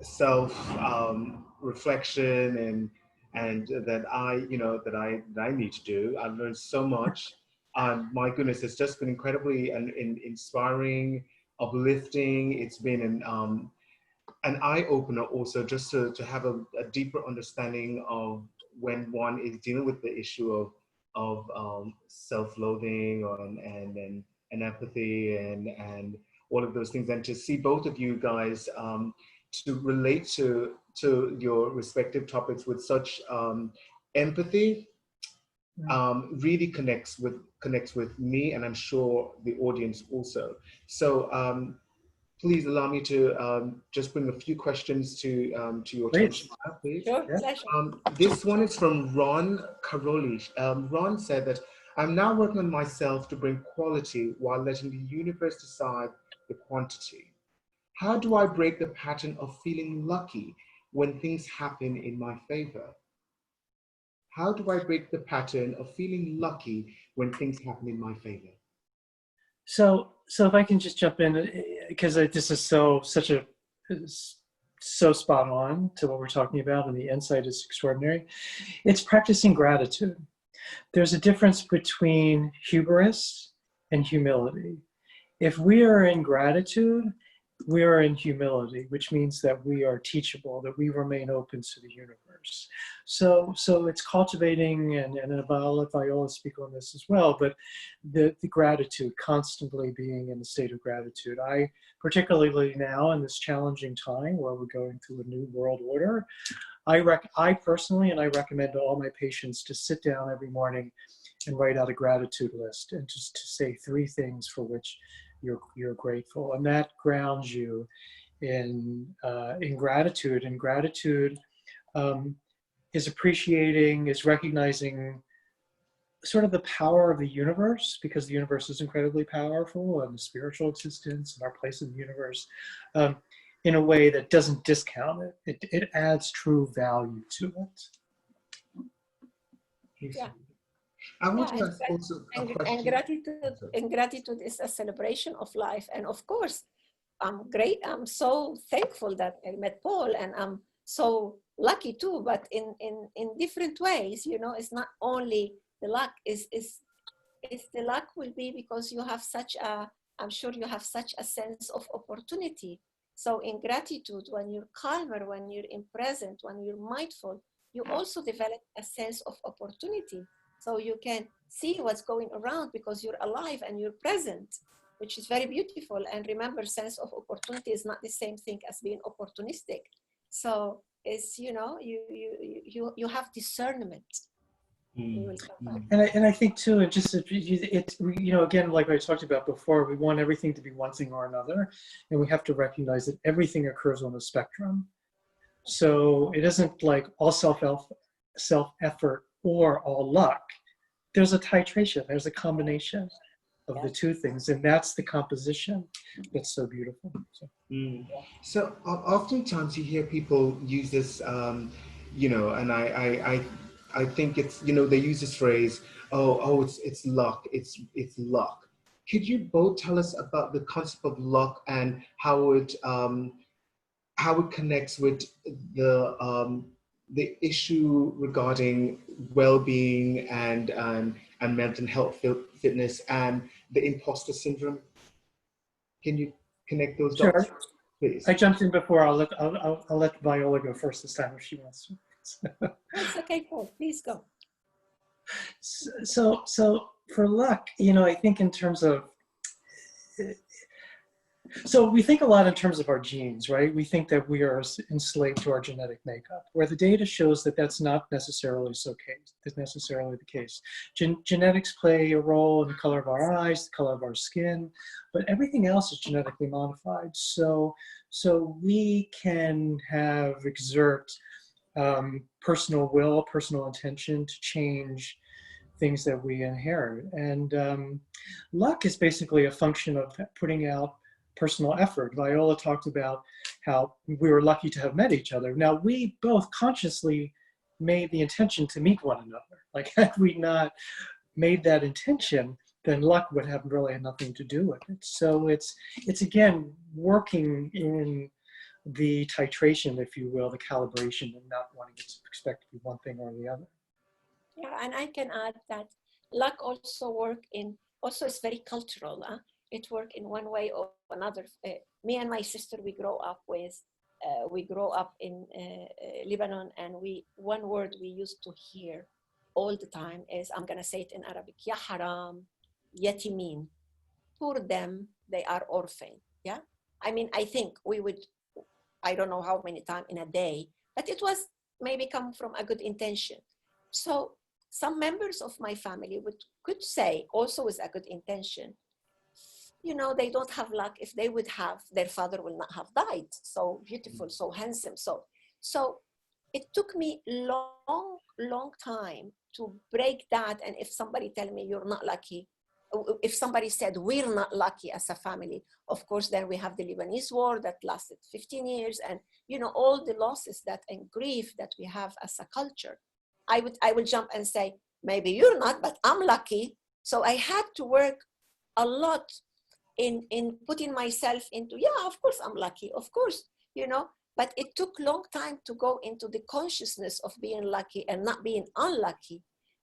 self reflection and that I need to do. I've learned so much. My goodness, it's just been incredibly inspiring, uplifting. It's been an eye-opener also, just to have a deeper understanding of when one is dealing with the issue of self-loathing and empathy and all of those things, and to see both of you guys to relate to your respective topics with such empathy really connects with me, and I'm sure the audience also. So please allow me to just bring a few questions to your attention, please. Sure. This one is from Ron Karolish. Ron said that I'm now working on myself to bring quality while letting the universe decide the quantity. How do I break the pattern of feeling lucky when things happen in my favor? How do I break the pattern of feeling lucky when things happen in my favor? So if I can just jump in, because this is so spot on to what we're talking about, and the insight is extraordinary. It's practicing gratitude. There's a difference between hubris and humility. If we are in gratitude, we are in humility, which means that we are teachable, that we remain open to the universe. So it's cultivating, and I'll let Viola speak on this as well, but the gratitude, constantly being in a state of gratitude. I, particularly now in this challenging time where we're going through a new world order, I personally, and I recommend to all my patients to sit down every morning and write out a gratitude list and just to say 3 things for which you're grateful, and that grounds you in gratitude. And gratitude is appreciating, is recognizing sort of the power of the universe, because the universe is incredibly powerful, and the spiritual existence and our place in the universe, in a way that doesn't discount it. It adds true value to it. Yeah. I want Yeah, to ask also a question. and gratitude is a celebration of life. And of course, I'm so thankful that I met Paul, and I'm so lucky too, but in different ways, you know. It's not only the luck, is the luck will be because you have I'm sure you have such a sense of opportunity. So in gratitude, when you're calmer, when you're in present, when you're mindful, you also develop a sense of opportunity. So you can see what's going around because you're alive and you're present, which is very beautiful. And remember, sense of opportunity is not the same thing as being opportunistic. So it's, you know, you have discernment. You will come back. And I think too, you know, again, like I talked about before, we want everything to be one thing or another, and we have to recognize that everything occurs on the spectrum. So it isn't like all self-effort or all luck. There's a titration, there's a combination of the 2 things, and that's the composition that's so beautiful. So oftentimes you hear people use this, you know, and I think it's, you know, they use this phrase, it's luck, it's luck. Could you both tell us about the concept of luck and how it connects with the issue regarding well-being and mental health, fitness, and the imposter syndrome? Can you connect those dots? Sure. Please. I jumped in before. I'll let Viola go first this time if she wants to. That's okay, Paul. Please go. So for luck, you know, I think in terms of, so we think a lot in terms of our genes, right? We think that we are enslaved to our genetic makeup, where the data shows that that's not necessarily the case. Genetics play a role in the color of our eyes, the color of our skin, but everything else is genetically modified. So we can exert personal will, personal intention to change things that we inherit. And luck is basically a function of putting out personal effort. Viola talked about how we were lucky to have met each other. Now, we both consciously made the intention to meet one another. Like, had we not made that intention, then luck would have really nothing to do with it. So it's again, working in the titration, if you will, the calibration, and not wanting it to expect to be one thing or the other. Yeah, and I can add that luck also it's very cultural. It works in one way or another. Me and my sister, we grow up in Lebanon, and one word we used to hear all the time is, I'm gonna say it in Arabic, Ya haram, yatimin. Poor them, they are orphan. Yeah, I mean, I think we would, I don't know how many times in a day, but it was maybe come from a good intention. So some members of my family could say, also with a good intention, you know, they don't have luck. If they would have, their father will not have died. So beautiful, so handsome. So it took me long time to break that. And if somebody tell me you're not lucky, if somebody said we're not lucky as a family, of course, then we have the Lebanese war that lasted 15 years, and you know, all the losses and grief that we have as a culture. I will jump and say, maybe you're not, but I'm lucky. So I had to work a lot in putting myself into, yeah, of course I'm lucky, of course, you know, but it took long time to go into the consciousness of being lucky and not being unlucky.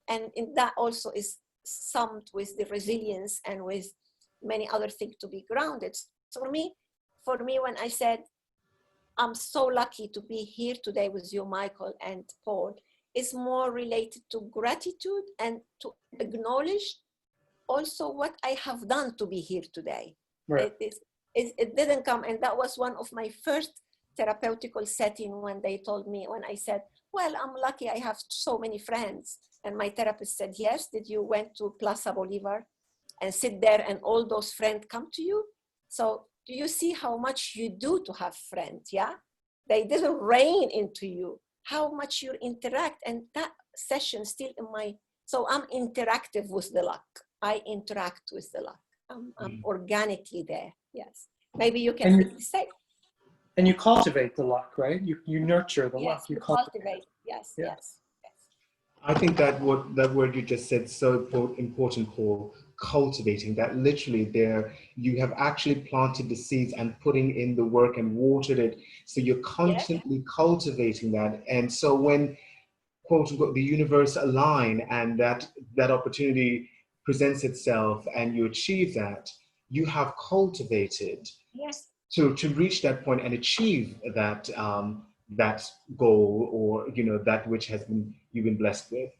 And in that also is summed with the resilience and with many other things to be grounded. So for me, for me, when I said, I'm so lucky to be here today with you, Michael and Paul, is more related to gratitude and to acknowledge also what I have done to be here today. Right. It didn't come, and that was one of my first therapeutical setting when they told me, when I said, well, I'm lucky I have so many friends. And my therapist said, yes, did you went to Plaza Bolivar and sit there and all those friends come to you? So do you see how much you do to have friends, yeah? They didn't rain into you, how much you interact. And that session still in my, so I'm interactive with the luck. I interact with the luck. I'm organically there, yes. Maybe you can say. And you cultivate the luck, right? You nurture the luck. You cultivate, yes, yeah. yes. I think that word you just said so important, Paul. Cultivating, that literally there you have actually planted the seeds and putting in the work and watered it, so you're constantly cultivating that. And so when, quote unquote, the universe align and that opportunity presents itself and you achieve that, you have cultivated to reach that point and achieve that that goal, or that which has been you've been blessed with.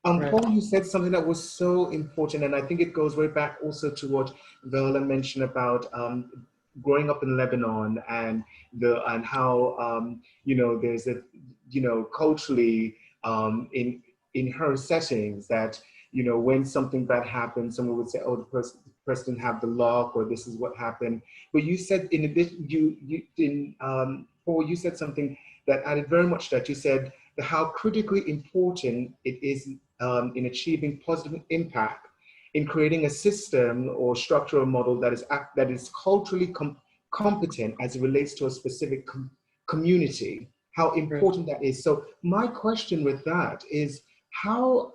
Right. Paul, you said something that was so important, and I think it goes way back also to what Viola mentioned about growing up in Lebanon and how there's a culturally in her settings that when something bad happens, someone would say, oh, the person didn't have the luck, or this is what happened. But you said in addition, Paul, you said something that added very much to that. You said how critically important it is in achieving positive impact in creating a system or structural model that is culturally competent as it relates to a specific community. How important that is. So my question with that is how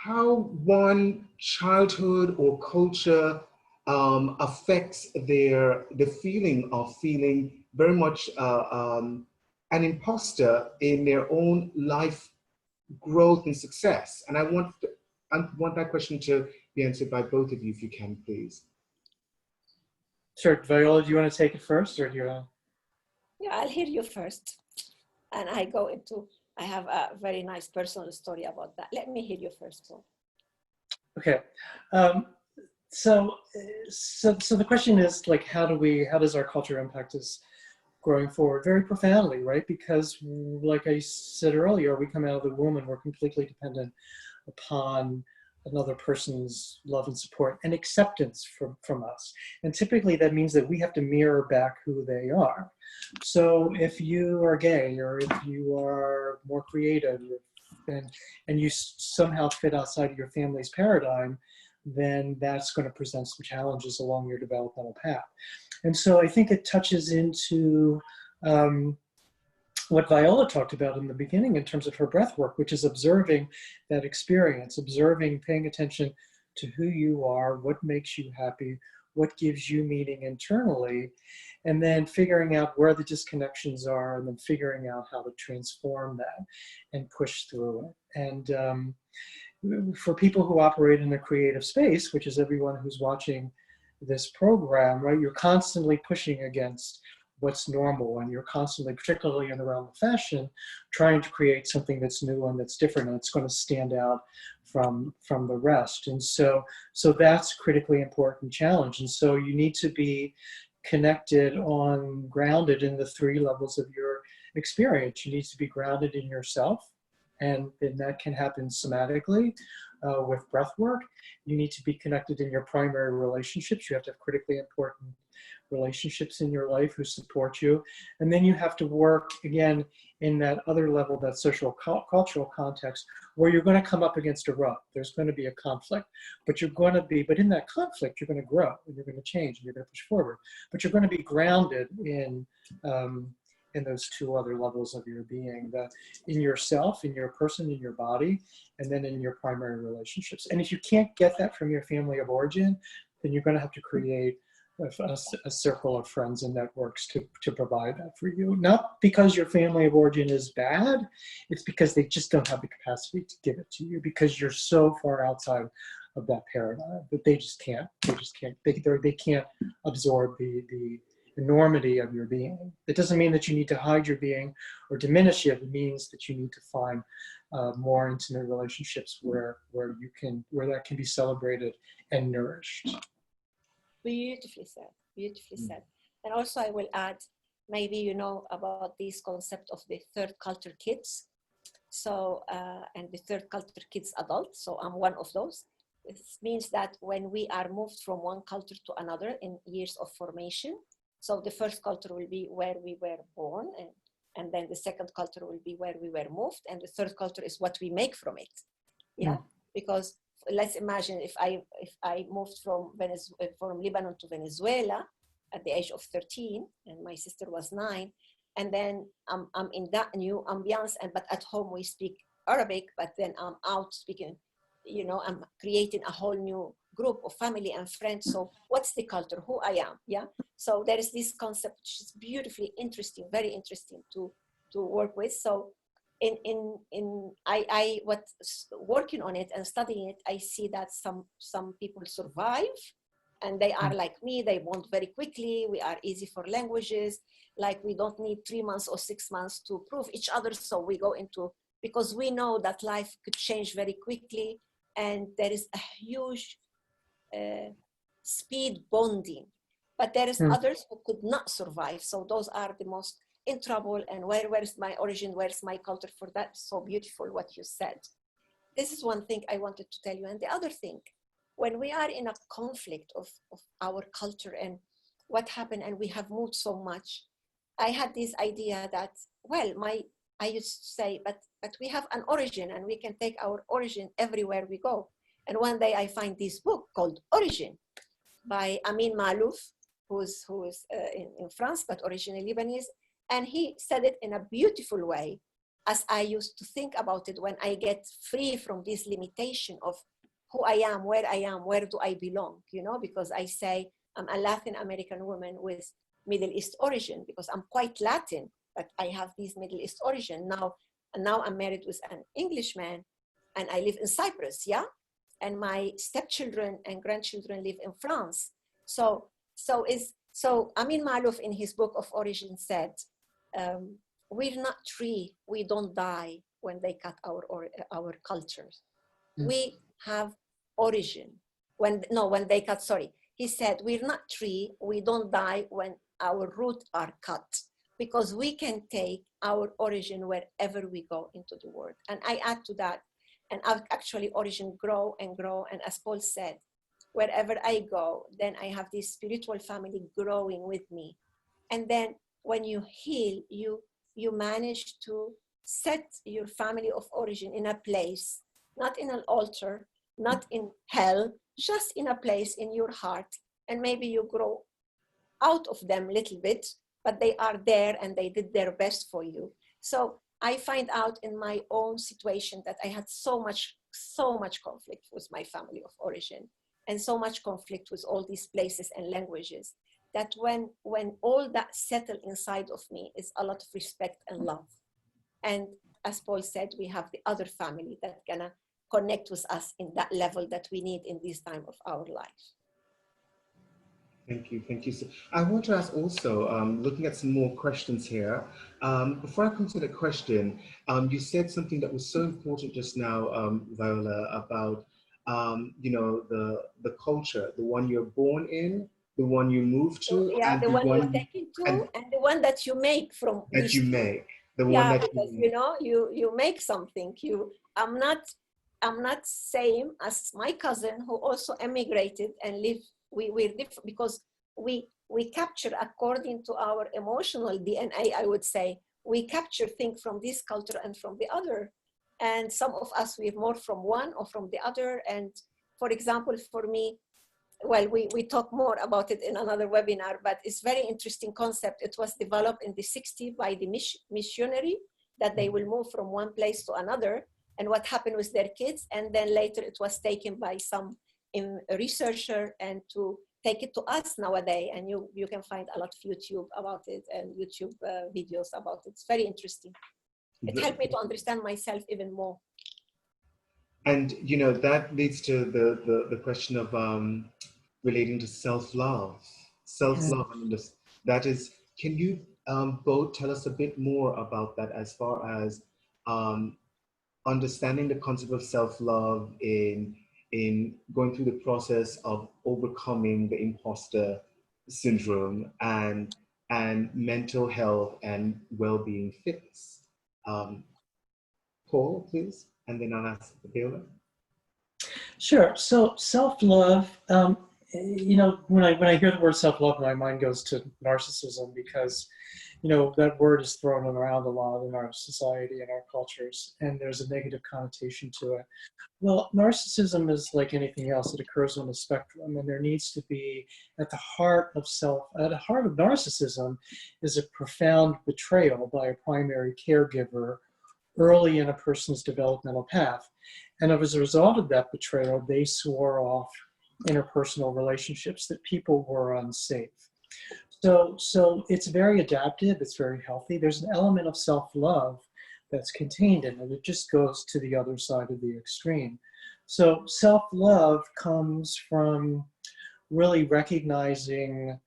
one childhood or culture affects the feeling of feeling very much an imposter in their own life growth and success. And I want that question to be answered by both of you, if you can, please. Sure. Viola, do you want to take it first, or do you want to? Yeah, I'll hear you first. And I have a very nice personal story about that. Let me hear you first, Paul. Okay. So the question is, like, how does our culture impact us growing forward? Very profoundly, right? Because like I said earlier, we come out of the womb and we're completely dependent upon another person's love and support and acceptance from us. And typically that means that we have to mirror back who they are. So if you are gay, or if you are more creative, and you somehow fit outside of your family's paradigm, then that's going to present some challenges along your developmental path. And so I think it touches into what Viola talked about in the beginning in terms of her breath work, which is observing that experience, paying attention to who you are, what makes you happy, what gives you meaning internally, and then figuring out where the disconnections are, and then figuring out how to transform that and push through it. And for people who operate in a creative space, which is everyone who's watching this program, right, you're constantly pushing against what's normal, and you're constantly, particularly in the realm of fashion, trying to create something that's new and that's different, and it's going to stand out from the rest. And so that's a critically important challenge. And so you need to be grounded in the three levels of your experience. You need to be grounded in yourself, and that can happen somatically with breath work. You need to be connected in your primary relationships. You have to have critically important relationships in your life who support you. And then you have to work, again, in that other level, that social cultural context, where you're going to come up against a rut. There's going to be a conflict, but in that conflict, you're going to grow, and you're going to change, and you're going to push forward. But you're going to be grounded in those two other levels of your being, in yourself, in your person, in your body, and then in your primary relationships. And if you can't get that from your family of origin, then you're going to have to create a circle of friends and networks to provide that for you. Not because your family of origin is bad, it's because they just don't have the capacity to give it to you, because you're so far outside of that paradigm, that they just can't. They can't absorb the enormity of your being. It doesn't mean that you need to hide your being or diminish it. It means that you need to find more intimate relationships where that can be celebrated and nourished. Beautifully said, beautifully said. And also I will add, maybe you know about this concept of the third culture kids. So, and the third culture kids adults. So I'm one of those. This means that when we are moved from one culture to another in years of formation, so the first culture will be where we were born, and then the second culture will be where we were moved, and the third culture is what we make from it. Yeah, because let's imagine if I moved from Lebanon to Venezuela at the age of 13, and my sister was 9, and then I'm in that new ambiance, but at home we speak Arabic, but then I'm out speaking, you know, I'm creating a whole new group of family and friends. So what's the culture, who I am? Yeah. So there is this concept which is beautifully interesting, very interesting to work with. So I working on it and studying it, I see that some people survive and they are like me, they bond very quickly. We are easy for languages. Like we don't need 3 months or 6 months to prove each other. So we go into, because we know that life could change very quickly. And there is a huge speed bonding, but there is others who could not survive. So those are the most in trouble. And where's my origin? Where's my culture? For that, so beautiful what you said. This is one thing I wanted to tell you. And the other thing, when we are in a conflict of our culture and what happened, and we have moved so much, I had this idea that, well, I used to say, but we have an origin and we can take our origin everywhere we go. And one day I find this book called Origin by Amin Malouf, who's in France, but originally Lebanese. And he said it in a beautiful way, as I used to think about it when I get free from this limitation of who I am, where do I belong, you know, because I say I'm a Latin American woman with Middle East origin, because I'm quite Latin, but I have this Middle East origin. Now I'm married with an Englishman and I live in Cyprus, yeah? And my stepchildren and grandchildren live in France. So Amin Malouf in his book of Origin said, we're not tree, we don't die when they cut our cultures. We have origin. When they cut, sorry. He said, we're not tree, we don't die when our roots are cut, because we can take our origin wherever we go into the world. And I add to that, and actually origin grow and grow. And as Paul said, wherever I go, then I have this spiritual family growing with me. And then when you heal, you manage to set your family of origin in a place, not in an altar, not in hell, just in a place in your heart. And maybe you grow out of them a little bit, but they are there and they did their best for you. So I find out in my own situation that I had so much conflict with my family of origin, and so much conflict with all these places and languages, that when all that settled inside of me is a lot of respect and love. And as Paul said, we have the other family that gonna connect with us in that level that we need in this time of our life. Thank you, thank you. So I want to ask also, looking at some more questions here. Before I come to the question, you said something that was so important just now, Viola, about you know, the culture, the one you're born in, the one you move to, yeah, and the one you're taken to, and the one that you make from that you make, the one yeah, that because you know, you make something. I'm not same as my cousin who also emigrated and live. We're different because we capture according to our emotional DNA. I would say we capture things from this culture and from the other, and some of us we're more from one or from the other. And for example, for me, well, we talk more about it in another webinar, but it's very interesting concept. It was developed in the 60s by the missionary, that they will move from one place to another, and what happened with their kids. And then later it was taken by some researcher and to take it to us nowadays. And you can find a lot of YouTube about it and YouTube videos about it. It's very interesting. It helped me to understand myself even more. And you know that leads to the question of relating to self-love. Self-love, and that is. Can you both tell us a bit more about that, as far as um, understanding the concept of self-love in going through the process of overcoming the imposter syndrome and mental health and well-being fitness. Um, Paul, please, and then I'll ask Viola. Sure. So self-love, you know, when I hear the word self-love, my mind goes to narcissism, because, you know, that word is thrown around a lot in our society and our cultures, and there's a negative connotation to it. Well, narcissism is like anything else. It occurs on the spectrum, and there needs to be at the heart of narcissism is a profound betrayal by a primary caregiver early in a person's developmental path. And as a result of that betrayal, they swore off interpersonal relationships, that people were unsafe. So it's very adaptive, it's very healthy. There's an element of self-love that's contained in it. It just goes to the other side of the extreme. So self-love comes from really recognizing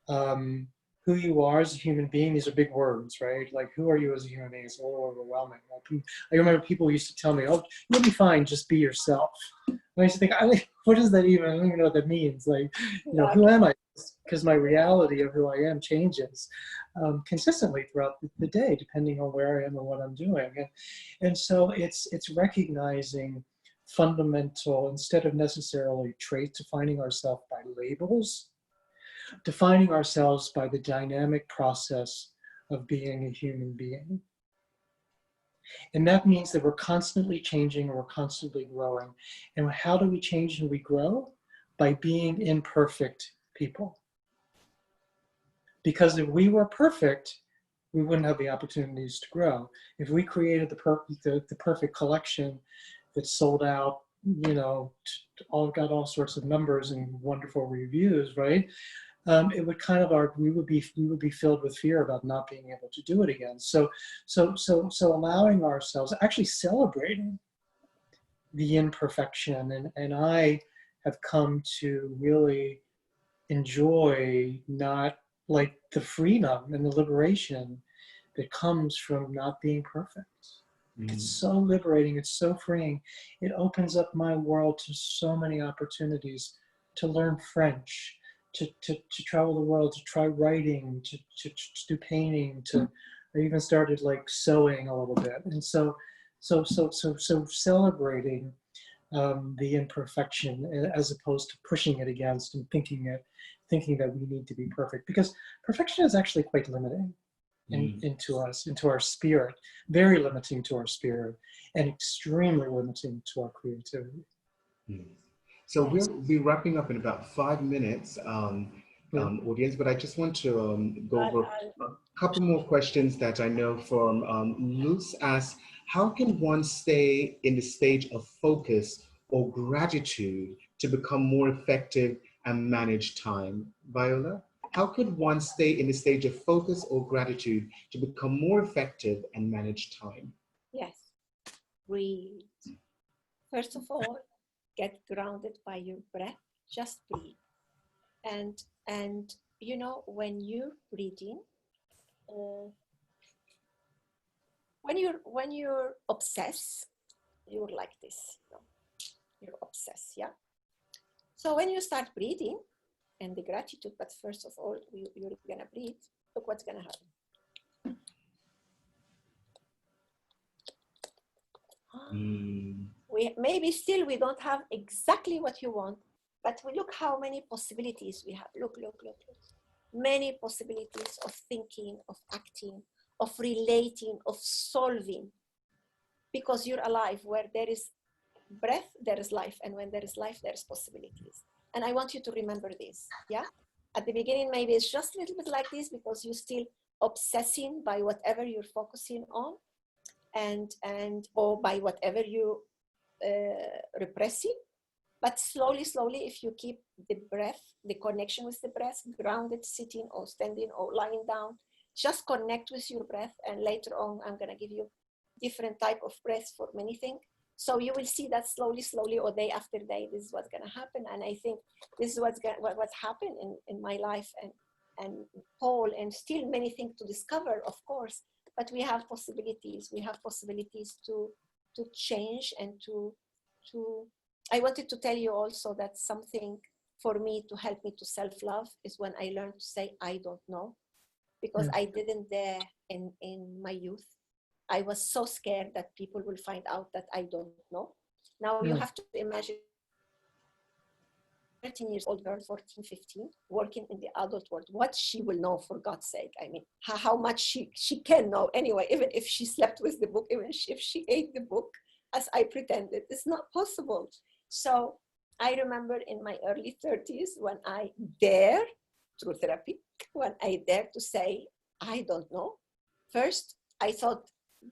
who you are as a human being. These are big words, right? Like, who are you as a human being? It's a little overwhelming. Like, I remember people used to tell me, oh, you'll be fine, just be yourself. And I used to think, what does that even, I don't even know what that means. Like, you know, who am I? Because my reality of who I am changes consistently throughout the day, depending on where I am and what I'm doing. And so it's recognizing fundamental, instead of necessarily traits, defining ourselves by labels, defining ourselves by the dynamic process of being a human being. And that means that we're constantly changing, and we're constantly growing. And how do we change and we grow? By being imperfect people. Because if we were perfect, we wouldn't have the opportunities to grow. If we created the perfect collection that sold out, you know, got all sorts of numbers and wonderful reviews, right? It would kind of we would be filled with fear about not being able to do it again. So allowing ourselves, actually celebrating the imperfection, and I have come to really enjoy not like the freedom and the liberation that comes from not being perfect. It's so liberating, it's so freeing. It opens up my world to so many opportunities to learn French, to travel the world, to try writing, to do painting, I even started like sewing a little bit. And so celebrating the imperfection, as opposed to pushing it against and thinking that we need to be perfect, because perfection is actually quite limiting into us, into our spirit, very limiting to our spirit, and extremely limiting to our creativity. So we'll be wrapping up in about 5 minutes, audience, but I just want to go over a couple more questions that I know from Luz asks, how can one stay in the stage of focus or gratitude to become more effective and manage time? Viola, how could one stay in the stage of focus or gratitude to become more effective and manage time? Yes, breathe. First of all, get grounded by your breath. Just breathe. And you know, when you're breathing, when you're obsessed, you're like this. You know? You're obsessed, yeah. So when you start breathing, and the gratitude, but first of all, you're gonna breathe. Look what's gonna happen. Maybe still we don't have exactly what you want, but we look how many possibilities we have. Look. Many possibilities of thinking, of acting, of relating, of solving. Because you're alive. Where there is breath, there is life. And when there is life, there is possibilities. And I want you to remember this, yeah? At the beginning, maybe it's just a little bit like this because you're still obsessing by whatever you're focusing on, or by whatever you repressing. But slowly, if you keep the breath, the connection with the breath, grounded, sitting or standing or lying down, just connect with your breath. And later on, I'm gonna give you different type of breath for many things. So you will see that slowly, slowly, or day after day, this is what's going to happen. And I think this is what's happened in my life, and Paul, and still many things to discover, of course, but we have possibilities. We have possibilities to change and to, I wanted to tell you also that something for me to help me to self-love is when I learned to say, I don't know, because I didn't dare in my youth. I was so scared that people will find out that I don't know. Now you have to imagine 13 years old girl, 14, 15, working in the adult world, what she will know, for God's sake. I mean, how much she can know anyway, even if she slept with the book, even if she ate the book, as I pretended, it's not possible. So I remember in my early 30s when I dare, through therapy, when I dare to say, I don't know. First, I thought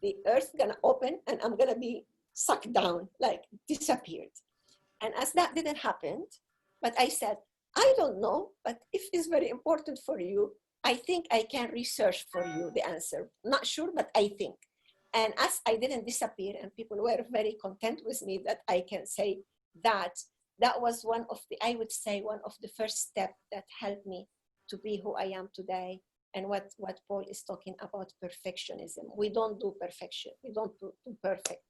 the earth gonna open and I'm gonna be sucked down, like disappeared. And as that didn't happen, but I said, I don't know, but if it's very important for you, I think I can research for you the answer. Not sure, but I think. And as I didn't disappear and people were very content with me that I can say that, that was one of the, I would say, one of the first steps that helped me to be who I am today. And what Paul is talking about, perfectionism. We don't do perfection. We don't do perfect.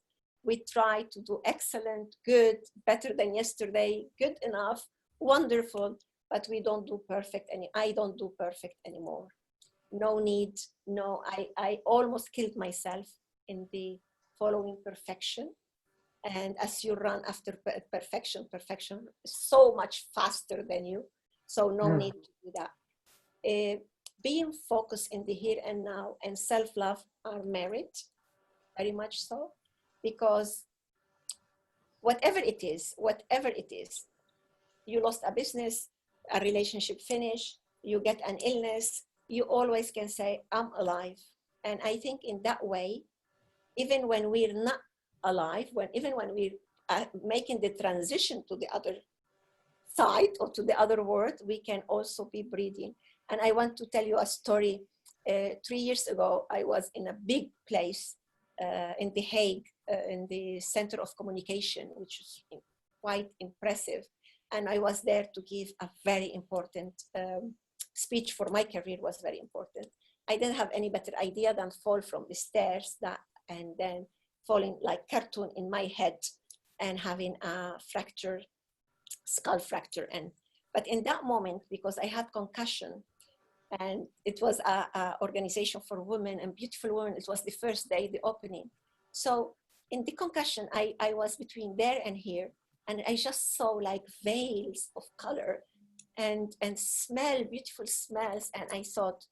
We try to do excellent, good, better than yesterday, good enough, wonderful, but we don't do perfect. I don't do perfect anymore. No need, no, I almost killed myself in the following perfection. And as you run after perfection is so much faster than you. So no need to do that. Being focused in the here and now and self-love are merit, very much so, because whatever it is, you lost a business, a relationship finished, you get an illness, you always can say, I'm alive. And I think in that way, even when we're not alive, even when we're making the transition to the other side or to the other world, we can also be breathing. And I want to tell you a story. 3 years ago, I was in a big place in The Hague, in the Center of Communication, which is quite impressive. And I was there to give a very important speech for my career, was very important. I didn't have any better idea than fall from the stairs and then falling like cartoon in my head and having a fracture, skull fracture. But in that moment, because I had concussion, and it was a organization for women and beautiful women, it was the first day, the opening. So in the concussion, I was between there and here, and I just saw like veils of color and smell, beautiful smells. And I thought,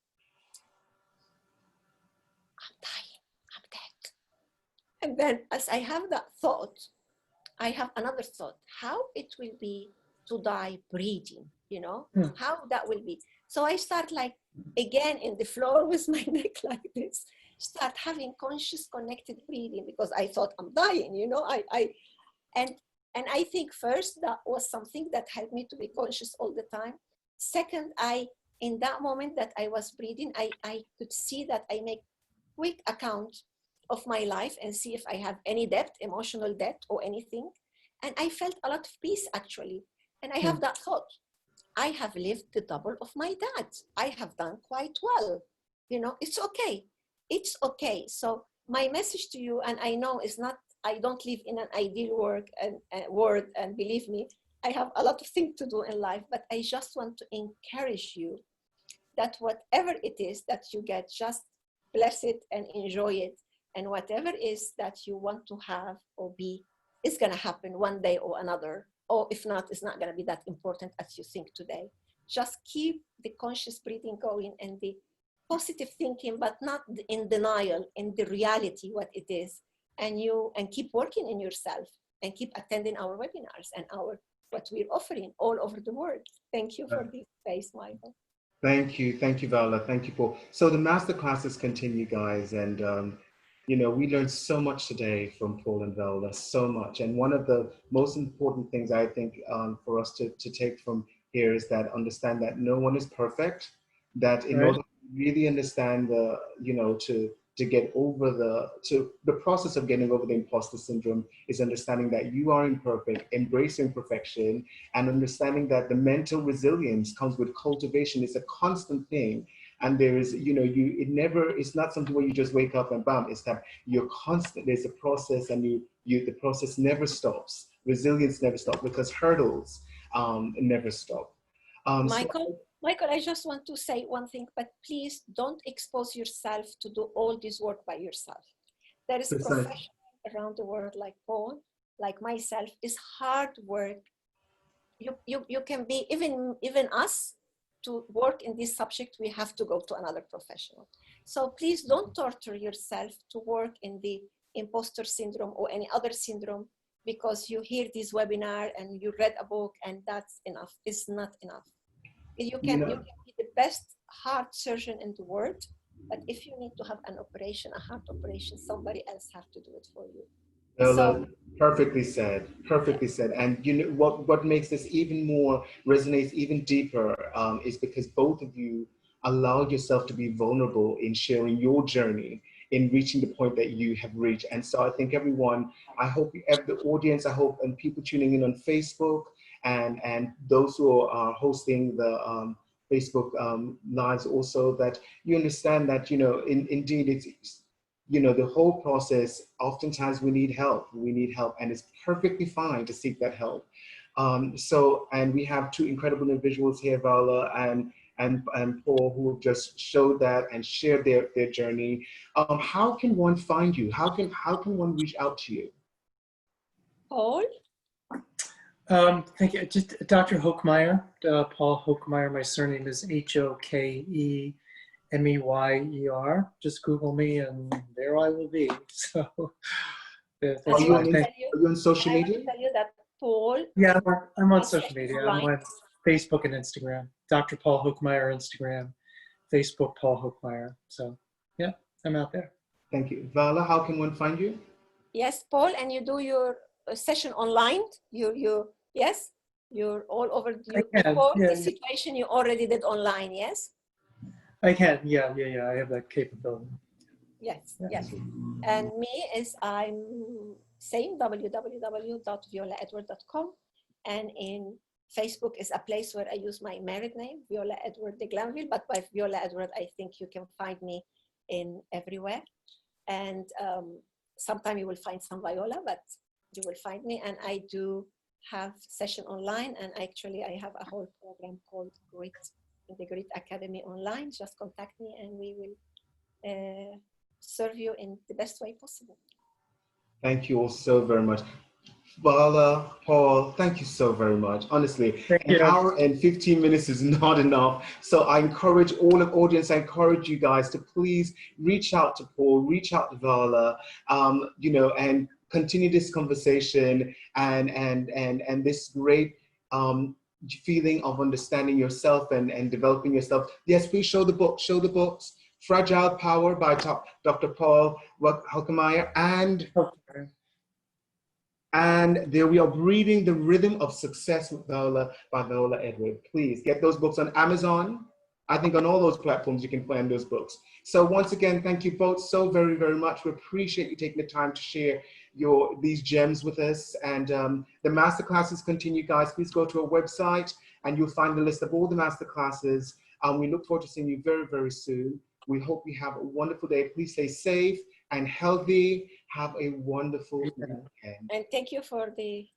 I'm dying, I'm dead. And then as I have that thought, I have another thought, how it will be to die breathing, you know, how that will be. So I start like, again, in the floor with my neck like this, start having conscious connected breathing, because I thought I'm dying, you know, and I think first that was something that helped me to be conscious all the time. Second, in that moment that I was breathing, I could see that I make quick account of my life and see if I have any debt, emotional debt or anything. And I felt a lot of peace actually. And I have that thought, I have lived the double of my dad. I have done quite well. You know, it's okay. It's okay. So my message to you, and I know it's not, I don't live in an ideal world, and believe me, I have a lot of things to do in life, but I just want to encourage you that whatever it is that you get, just bless it and enjoy it. And whatever it is that you want to have or be, is going to happen one day or another. Or if not, it's not going to be that important as you think today. Just keep the conscious breathing going and the positive thinking, but not in denial, in the reality, what it is. And keep working in yourself and keep attending our webinars and what we're offering all over the world. Thank you for this space, Michael. Thank you, Viola. Thank you, Paul. So the masterclasses continue, guys, and you know, we learned so much today from Paul and Viola, so much. And one of the most important things I think for us to take from here is that understand that no one is perfect. That in order to really understand the, you know, to to get over the process of getting over the imposter syndrome is understanding that you are imperfect, embracing perfection, and understanding that the mental resilience comes with cultivation. It's a constant thing. And there is, it's not something where you just wake up and bam, it's that you're constant, there's a process, and the process never stops. Resilience never stops because hurdles never stop. Michael, I just want to say one thing, but please don't expose yourself to do all this work by yourself. There is professionals around the world like Paul, like myself, is hard work. You can be, even us, to work in this subject, we have to go to another professional. So please don't torture yourself to work in the imposter syndrome or any other syndrome because you hear this webinar and you read a book and that's enough. It's not enough. You can be the best heart surgeon in the world, but if you need to have an operation, a heart operation, somebody else have to do it for you. So, perfectly said, perfectly said. And what makes this even more, resonates even deeper is because both of you allowed yourself to be vulnerable in sharing your journey in reaching the point that you have reached. And so I think everyone, I hope the audience, I hope, and people tuning in on Facebook, and those who are hosting the Facebook lives also, that you understand that, indeed it's, the whole process, oftentimes we need help, and it's perfectly fine to seek that help. And we have two incredible individuals here, Viola and Paul, who have just showed that and shared their journey. How can one find you? How can one reach out to you? Paul? Thank you. Just Dr. Hokemeyer, Paul Hokemeyer. My surname is Hokemeyer. Just Google me and there I will be. So Are you on social media? I will tell you that Paul. Yeah, I'm on social media. I'm on Facebook and Instagram. Dr. Paul Hokemeyer Instagram, Facebook Paul Hokemeyer. So yeah, I'm out there. Thank you. Viola, how can one find you? Yes, Paul, and you do your session online. Yes, you're all over. Before this situation, you already did online. Yes. I can. Yeah. I have that capability. Yes. And me is I'm same www.violaedward.com, and in Facebook is a place where I use my married name, Viola Edward de Glanville, but by Viola Edward, I think you can find me in everywhere. And sometime you will find some Viola, but you will find me. And I do have session online, and actually I have a whole program called the Grit Academy online. Just contact me and we will serve you in the best way possible. Thank you all so very much. Viola, Paul, thank you so very much. Honestly, an hour and 15 minutes is not enough. So I encourage all of the audience, I encourage you guys to please reach out to Paul, reach out to Viola, and continue this conversation and this great feeling of understanding yourself and developing yourself. Yes, please show the book, show the books. Fragile Power by Dr. Paul Hokemeyer, and there we are, Breathing the Rhythm of Success with Viola by Viola Edward. Please get those books on Amazon. I think on all those platforms you can find those books. So once again, thank you both so very, very much. We appreciate you taking the time to share these gems with us. And the masterclasses continue, guys. Please go to our website and you'll find the list of all the masterclasses. We look forward to seeing you very, very soon. We hope you have a wonderful day. Please stay safe and healthy. Have a wonderful weekend. And thank you for the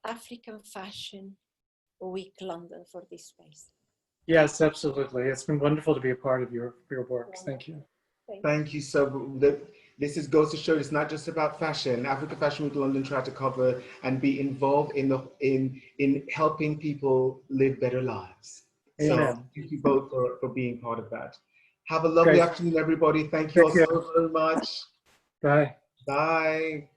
African Fashion Week London for this space. Yes, absolutely. It's been wonderful to be a part of your works. Thank you. Thank you so much. This goes to show it's not just about fashion. African Fashion Week London tried to cover and be involved in helping people live better lives. So thank you both for being part of that. Have a lovely afternoon, everybody. Thank you all so very much. Bye. Bye.